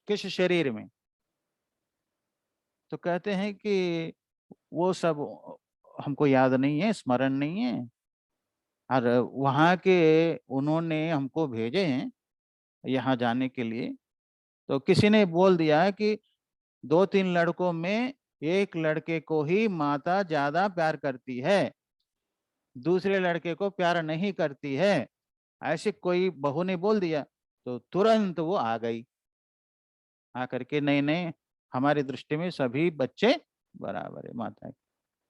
किस शरीर में? तो कहते हैं कि वो सब हमको याद नहीं है, स्मरण नहीं है, और वहां के उन्होंने हमको भेजे हैं यहाँ जाने के लिए। तो किसी ने बोल दिया कि 2 3 लड़कों में एक लड़के को ही माता ज्यादा प्यार करती है, दूसरे लड़के को प्यार नहीं करती है, ऐसे कोई बहू ने बोल दिया। तो तुरंत वो आ गई, आकर के नहीं नहीं, हमारी दृष्टि में सभी बच्चे बराबर है माता के।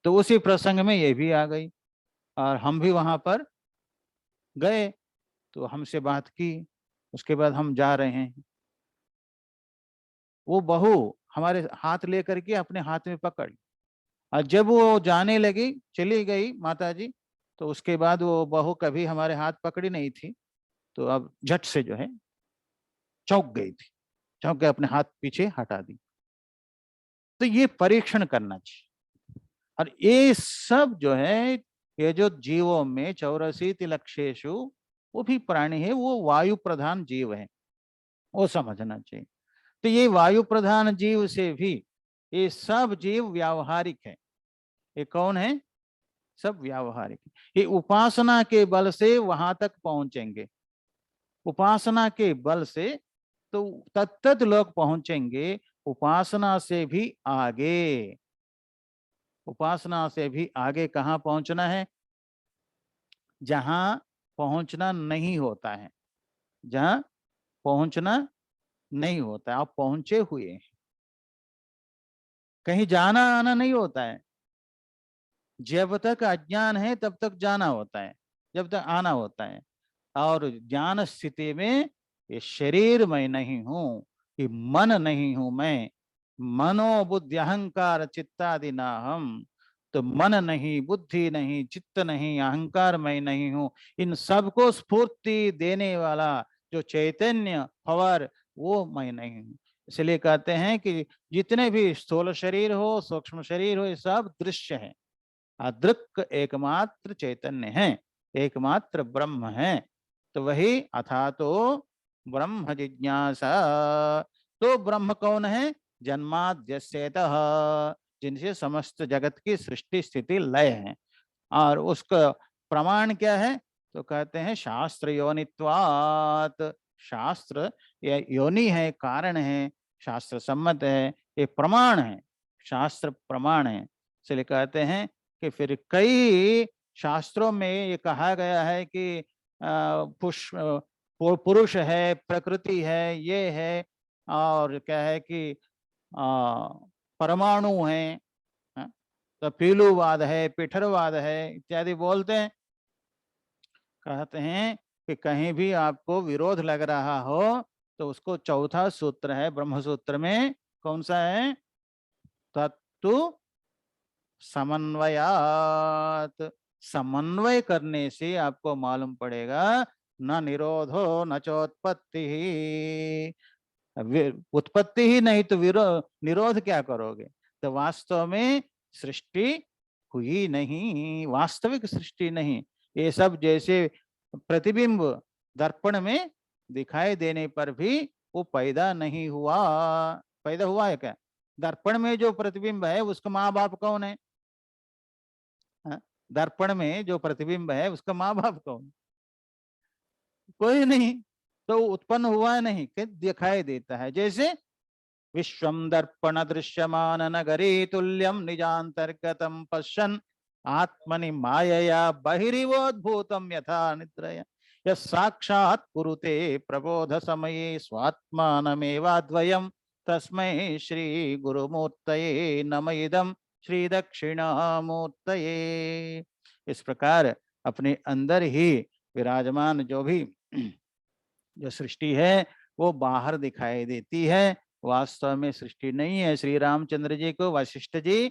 तो उसी प्रसंग में ये भी आ गई और हम भी वहां पर गए तो हमसे बात की, उसके बाद हम जा रहे हैं, वो बहू हमारे हाथ लेकर के अपने हाथ में पकड़, और जब वो जाने लगी, चली गई माता जी, तो उसके बाद वो बहू कभी हमारे हाथ पकड़ी नहीं थी, तो अब झट से जो है चौंक गई थी, चौंक के अपने हाथ पीछे हटा दी। तो ये परीक्षण करना चाहिए। और ये सब जो है, ये जो जीवों में 84 लक्षेशु, वो भी प्राणी है, वो वायु प्रधान जीव है, वो समझना चाहिए। तो ये वायु प्रधान जीव से भी ये सब जीव व्यावहारिक है। ये कौन है? सब व्यावहारिक है। ये उपासना के बल से वहां तक पहुंचेंगे, उपासना के बल से तो तत्त लोग पहुंचेंगे, उपासना से भी आगे, उपासना से भी आगे कहाँ पहुंचना है? जहां पहुंचना नहीं होता है, जहां पहुंचना नहीं होता है, आप पहुंचे हुए हैं, कहीं जाना आना नहीं होता है। जब तक अज्ञान है तब तक जाना होता है, जब तक आना होता है। और ज्ञान स्थिति में ये शरीर मैं नहीं हूं, ये मन नहीं हूं मैं, मनो बुद्धि अहंकार चित्तादि ना हम, तो मन नहीं, बुद्धि नहीं, चित्त नहीं, अहंकार मैं नहीं हूं, इन सबको स्फूर्ति देने वाला जो चैतन्य पवर, वो मैं नहीं हूं। इसलिए कहते हैं कि जितने भी स्थूल शरीर हो, सूक्ष्म शरीर हो, ये सब दृश्य है, अदृक एकमात्र चैतन्य है, एकमात्र ब्रह्म है। तो वही अथा तो ब्रह्म जिज्ञासा, तो ब्रह्म कौन है? जन्माद्यस्यतः, जिनसे समस्त जगत की सृष्टि स्थिति लय है। और उसका प्रमाण क्या है? तो कहते हैं शास्त्र योनित्वात, शास्त्र ये योनि है, कारण है, शास्त्र सम्मत है, ये प्रमाण है, शास्त्र प्रमाण है। इसलिए कहते हैं कि फिर कई शास्त्रों में ये कहा गया है कि पुष्प पुरुष है, प्रकृति है, ये है, और क्या है कि परमाणु है, हाँ? तो पीलूवाद है, पिठरवाद है, इत्यादि बोलते हैं। कहते हैं कि कहीं भी आपको विरोध लग रहा हो तो उसको चौथा सूत्र है ब्रह्म सूत्र में, कौन सा है? तत्तु समन्वयात, समन्वय करने से आपको मालूम पड़ेगा, न निरोधो न चोत्पत्ति, उत्पत्ति ही नहीं तो विरोध, निरोध क्या करोगे? तो वास्तव में सृष्टि हुई नहीं, वास्तविक सृष्टि नहीं। ये सब जैसे प्रतिबिंब दर्पण में दिखाई देने पर भी वो पैदा नहीं हुआ, पैदा हुआ है क्या? दर्पण में जो प्रतिबिंब है उसका माँ बाप कौन है? हाँ? दर्पण में जो प्रतिबिंब है उसका माँ बाप कौन? कोई नहीं। तो उत्पन्न हुआ नहीं, कि दिखाई देता है। जैसे विश्वम दर्पण दृश्यमान नगरी तुल्यम निजांतर्गतम पश्यन् आत्मनि मायया बहिरिवोद्भूतम यथा निद्रया, यः साक्षात् कुरुते प्रबोध समये स्वात्मानमेवाद्वयम् तस्मै श्री गुरुमूर्तये नमः इदं श्री दक्षिणामूर्तये। इस प्रकार अपने अंदर ही विराजमान जो भी जो सृष्टि है वो बाहर दिखाई देती है, वास्तव में सृष्टि नहीं है। श्री रामचंद्र जी को वशिष्ठ जी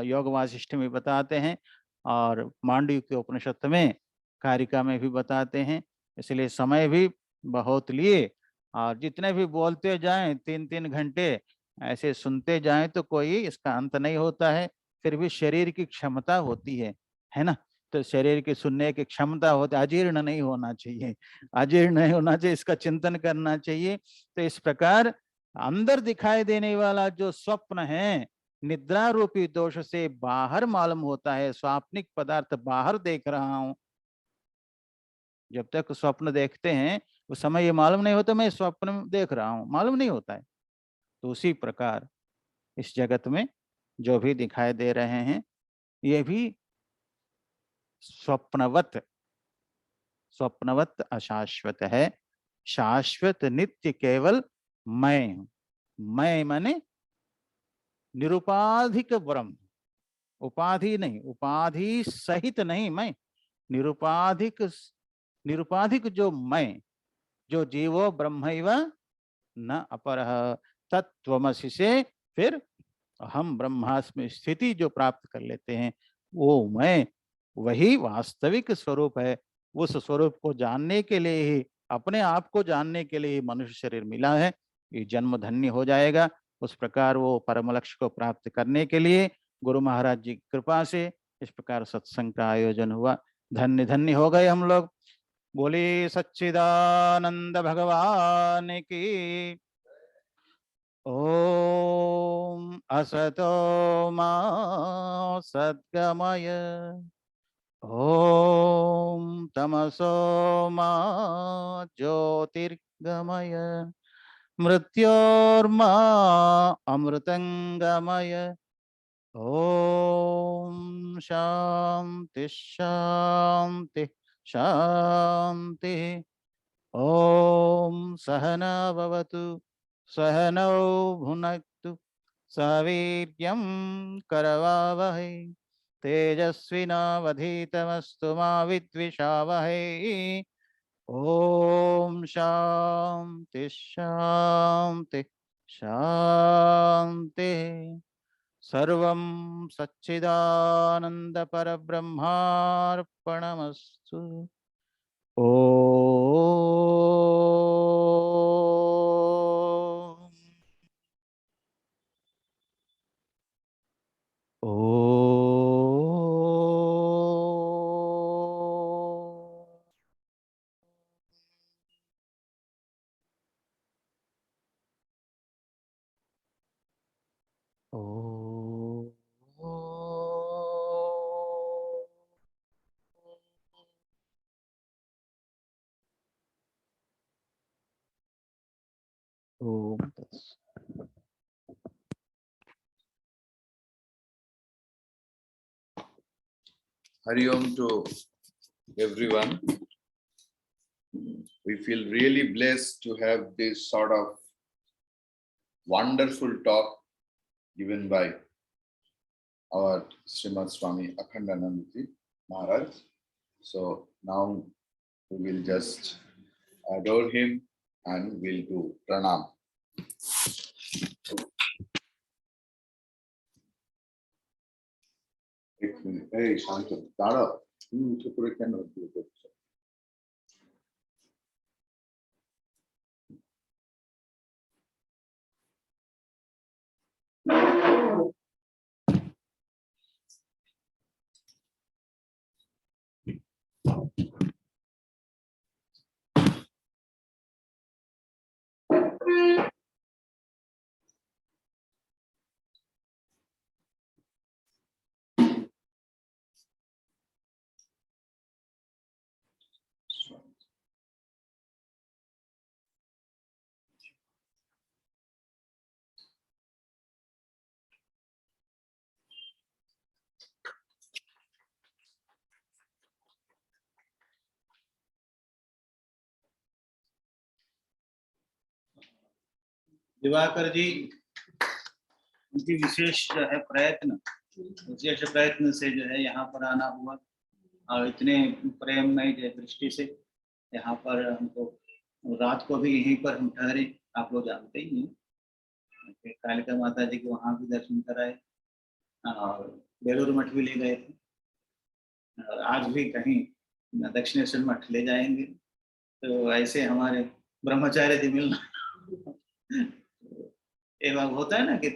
योग वासिष्ठ में बताते हैं, और मांडव्य के उपनिषद में कारिका में भी बताते हैं। इसलिए समय भी बहुत लिए, और जितने भी बोलते जाएं 3-3 घंटे ऐसे सुनते जाएं तो कोई इसका अंत नहीं होता है। फिर भी शरीर की क्षमता होती है ना? तो शरीर की सुनने की क्षमता होती, अजीर्ण नहीं होना चाहिए, अजीर्ण नहीं होना चाहिए, इसका चिंतन करना चाहिए। तो इस प्रकार अंदर दिखाई देने वाला जो स्वप्न है, निद्रा रूपी दोष से बाहर मालूम होता है, स्वाप्निक पदार्थ बाहर देख रहा हूं। जब तक स्वप्न देखते हैं उस समय ये मालूम नहीं होता मैं स्वप्न में देख रहा हूं, मालूम नहीं होता है। तो उसी प्रकार इस जगत में जो भी दिखाई दे रहे हैं ये भी स्वप्नवत, स्वप्नवत अशाश्वत है। शाश्वत नित्य केवल मैं हूं। मैं माने निरुपाधिक ब्रह्म, उपाधि नहीं, उपाधि सहित नहीं, मैं निरुपाधिक निरुपाधिक जो मैं, जो जीवो ब्रह्मैव न अपरः, तत्त्वमसि से फिर हम ब्रह्मास्मि स्थिति जो प्राप्त कर लेते हैं, वो मैं वही वास्तविक स्वरूप है। उस स्वरूप को जानने के लिए ही, अपने आप को जानने के लिए ही मनुष्य शरीर मिला है। ये जन्म धन्य हो जाएगा। उस प्रकार वो परम लक्ष्य को प्राप्त करने के लिए गुरु महाराज जी की कृपा से इस प्रकार सत्संग का आयोजन हुआ। धन्य धन्य हो गए हम लोग। बोले सच्चिदानंद भगवान की। ओम असतो मा सद्गमय, ओम तमसो मा ज्योतिर्गमय, मृत्योर्मा अमृतंगमय। ओम शांति शांति शांति। ओम सहना भवतु, सहनौ भुनक्तु, सह वीर्यं करवावहै, तेजस्विनावधीतमस्तु मा विद्विषावहै। ओम शांति शांति शांति। सर्वं सच्चिदानंद परब्रह्मार्पणमस्तु। ओम ओम ओम तत्सत्। Hari Om to everyone. We feel really blessed to have this sort of wonderful talk given by our Srimad Swami Akhandananda Maharaj. So now we will just adore him and we'll do pranam. Hey, Shanta, Dada, you put a candle. Diwakar जी, उनकी विशेष जो है विशेष प्रयत्न से जो है यहाँ पर आना हुआ, और इतने प्रेममय दृष्टि से यहाँ पर हमको, रात को भी यहीं पर हम ठहरे। आप लोग जानते ही हैं, कालिका माता जी के वहाँ भी दर्शन कराए और बेलूर मठ भी ले गए थे, और आज भी कहीं दक्षिणेश्वर मठ ले जाएंगे। तो ऐसे हमारे ब्रह्मचार्य जी मिलना एवं होता है ना कि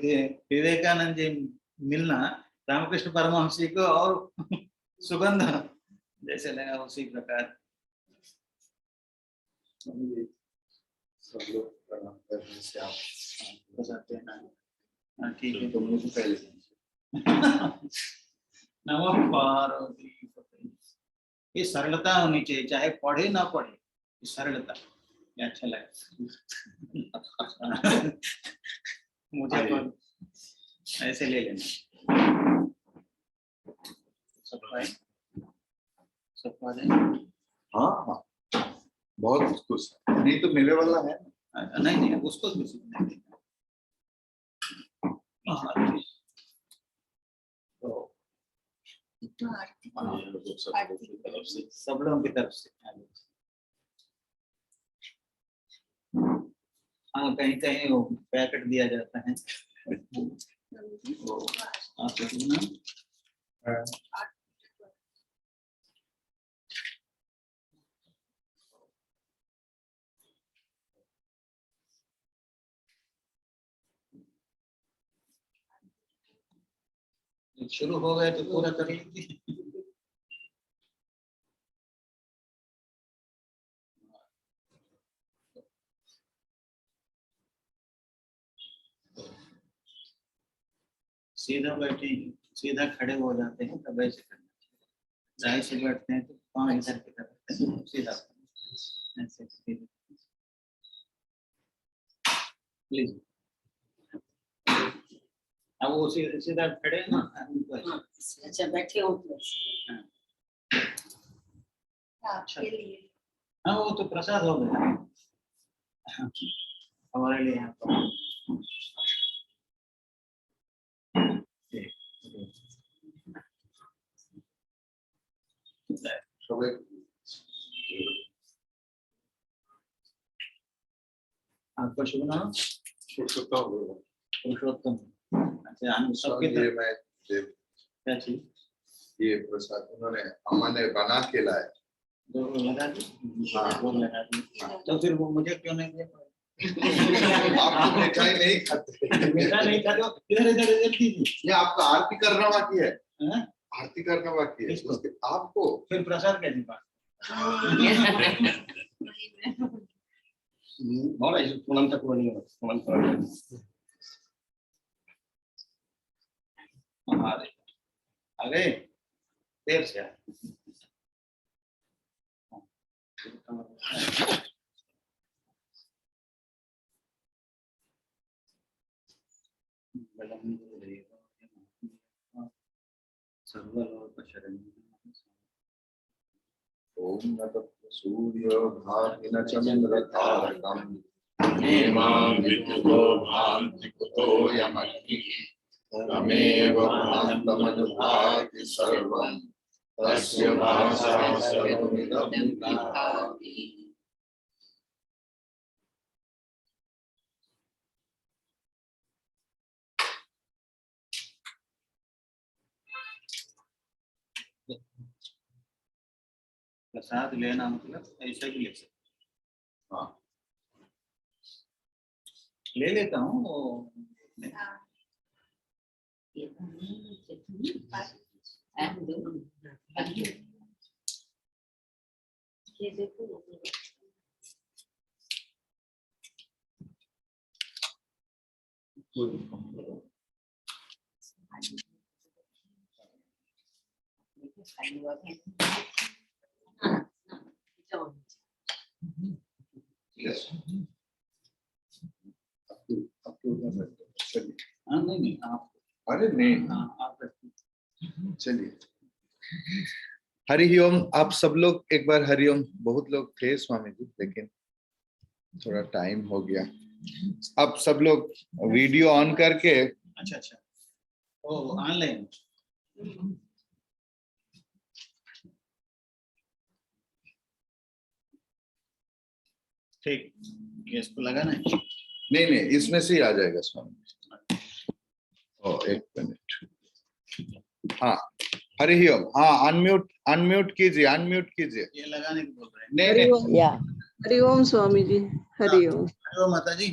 विवेकानंद जी मिलना रामकृष्ण परमहंस जी को और सुगंध जैसे लगा, उसी प्रकार सब लोग प्रणाम करने से आप बताते हैं ना। ठीक है, तुम लोग पहले नमः पार्वती पते। ये सरलता होनी चाहिए, चाहे पढ़े ना पढ़े, ये सरलता ये अच्छा लगे मुझे तो ऐसे ले लेना। सब हाँ हाँ, बहुत खुश है। नहीं तो मेरे वाला है। नहीं उसको कुछ नहीं देना। सब लोगों की तरफ से हाँ, कहीं कहीं वो पैकेट दिया जाता है। वो आप ना शुरू हो गए तो पूरा कर लीजिए। सीधा बैठे, सीधा खड़े हो जाते हैं तब ऐसे करना चाहिए। राइट से बैठते हैं तो पाँव इधर की तरफ सीधा ऐसे सीधे। प्लीज अब वो सीधा खड़े हैं ना। अच्छा बैठे हो तो अच्छा हाँ, वो तो प्रसाद हो गया हमारे लिए यहाँ पर। সবাই आपका शुभ नाम? पुरुषोत्तम। अच्छा, हम सबके ये मैं क्या चीज? ये प्रसाद उन्होंने अम्मा ने बना के लाया। दो लगा दी। हाँ, दो लगा दी। तो फिर वो मुझे क्यों नहीं दिया? आप तो मिठाई नहीं खाते। मीठा नहीं खा दो, इधर इधर इधर दीजिए। ये आपका आरती करना बाकी है। हाँ? आरती करना बाकी है। किसको? उसके आपको फिर प्रसाद कैसे पास? Ahora es un anta colonial, un anta colonial. हमारे अरे देर से ओम नमः सूर्य भाति न चंद्र तारकम हेमां विदुतो भान्ति कुतो यमग्नि तमेव भान्तमनुभाति सर्वं तस्य भाषा सर्वमिदं विभाति। प्रसाद लेना मतलब ऐसे भी ले सकते। हाँ ले लेता हूँ वो yes चलिए। हाँ नहीं आप अरे नहीं हाँ आप चलिए। हरि ओम। आप सब लोग एक बार हरि ओम। बहुत लोग थे स्वामी जी, लेकिन थोड़ा टाइम हो गया। अब सब लोग वीडियो ऑन करके अच्छा अच्छा ओ ऑनलाइन ठीक ये इसको लगाना है। नहीं नहीं इसमें से ही आ जाएगा स्वामी। ओ एक मिनट। हाँ हरि ओम। हाँ अनम्यूट अनम्यूट कीजिए, अनम्यूट कीजिए। ये लगाने को बोल रहे हैं। नहीं नहीं या हरि ओम स्वामी जी। हरि ओम। हेलो माता जी।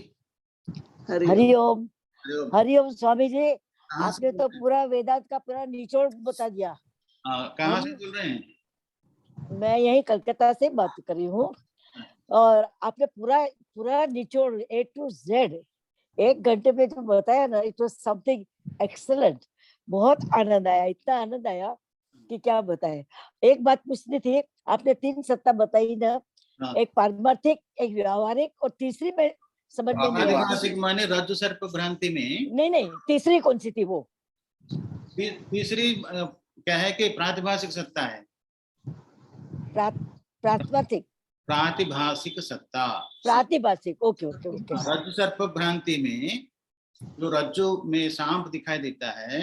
हरिओम हेलो हरिओम स्वामी जी, कहाँ आपने से तो पूरा वेदांत का पूरा निचोड़ बता दिया। कहाँ से बोल रहे हैं? मैं यही कलकत्ता से बात कर रही हूँ और आपने पूरा पूरा निचोड़ A to Z 1 घंटे में जो बताया ना, इट वाज समथिंग एक्सीलेंट। बहुत आनंद आया, इतना आनंद आया कि क्या बताए। एक बात पूछनी थी, आपने 3 सत्ता बताई ना, हाँ। एक पारमार्थिक, एक व्यावहारिक और तीसरी में समझ में नहीं आई। पारमार्थिक माने रज्जु सर्प भ्रांति में। नहीं तीसरी कौन सी थी वो? तीसरी क्या है कि प्रातिभाषिक सत्ता है। प्रातिभाषिक प्रातिभाषिक सत्ता। प्रातिभाषिक ओके ओके ओके। रज्जु सर्प भ्रांति में जो रज्जु में सांप दिखाई देता है।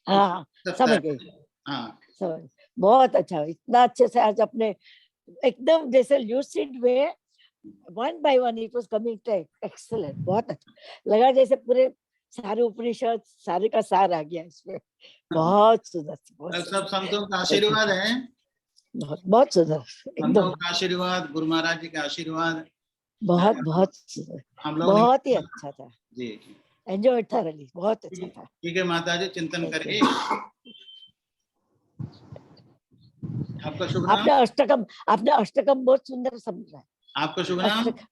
हाँ समझ गई। हाँ समझ, बहुत अच्छा, इतना अच्छे से आज अपने एकदम जैसे ल्यूसिड में one by one it was coming excellent, बहुत अच्छा लगा, जैसे पूरे सारे उपनिषद सारे का सार आ गया इसमें। बहुत सुंदर, बहुत सब सुंदर, संतों का आशीर्वाद है, बहुत बहुत सुंदर, संतों एकदम का आशीर्वाद, गुरु महाराज जी का आशीर्वाद, बहुत बहुत सुंदर, हम लोग बहुत ही अच्छा था, जी जी। एंजॉय thoroughly, बहुत अच्छा था। ठीक है माता जी, चिंतन करिए। आपका शुभ नाम? आपने अष्टकम बहुत सुंदर समझा। आपका शुभ नाम? अष्टकम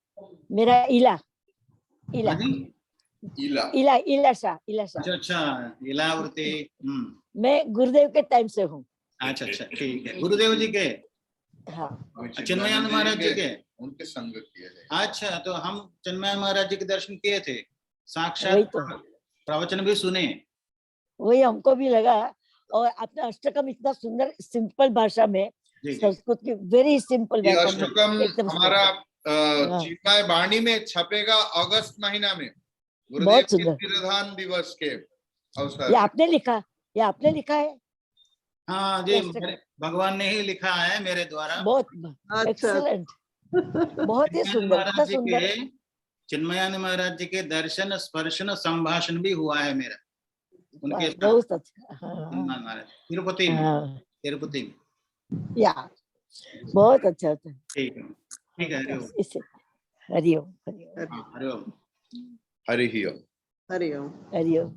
मेरा इला हाँ जी? Ila. इलाशा। अच्छा अच्छा, इलावृति। मैं गुरुदेव के टाइम से हूँ। अच्छा अच्छा, ठीक है। गुरुदेव जी के, हाँ, चिन्मयानंद महाराज जी के, उनके संग किए थे। अच्छा, तो हम चिन्मयानंद महाराज जी के दर्शन किए थे, वही साक्षात तो, प्रवचन भी सुने। वही हमको भी लगा। और आपने अष्टकम इतना सुंदर सिंपल भाषा में, जी जी। संस्कृत की वेरी सिंपल ये भाषा में अष्टकम एकदम हमारा हाँ। चिन्मय वाणी में छपेगा अगस्त महीना में, गुरुदेव बहुत के सुंदर। तिरोधान दिवस के अवसर ये आपने लिखा है? हाँ जी, भगवान ने ही लिखा है मेरे द्वारा। बहुत अच्छा। एक्सीलेंट, बहुत ही सुंदर, इतना सुंदर। चिन्मयानंद महाराज जी के दर्शन, स्पर्शन, संभाषण भी हुआ है मेरा उनके साथ। बहुत अच्छा। चिन्मयानंद महाराज तिरुपति में, हाँ, तिरुपति में। या बहुत अच्छा था। ठीक है, ठीक है। हरिओम। इससे हरिओम, हरिओम, हाँ, हरिओम। हरि ही ओम। हरि ओम। हरिओम।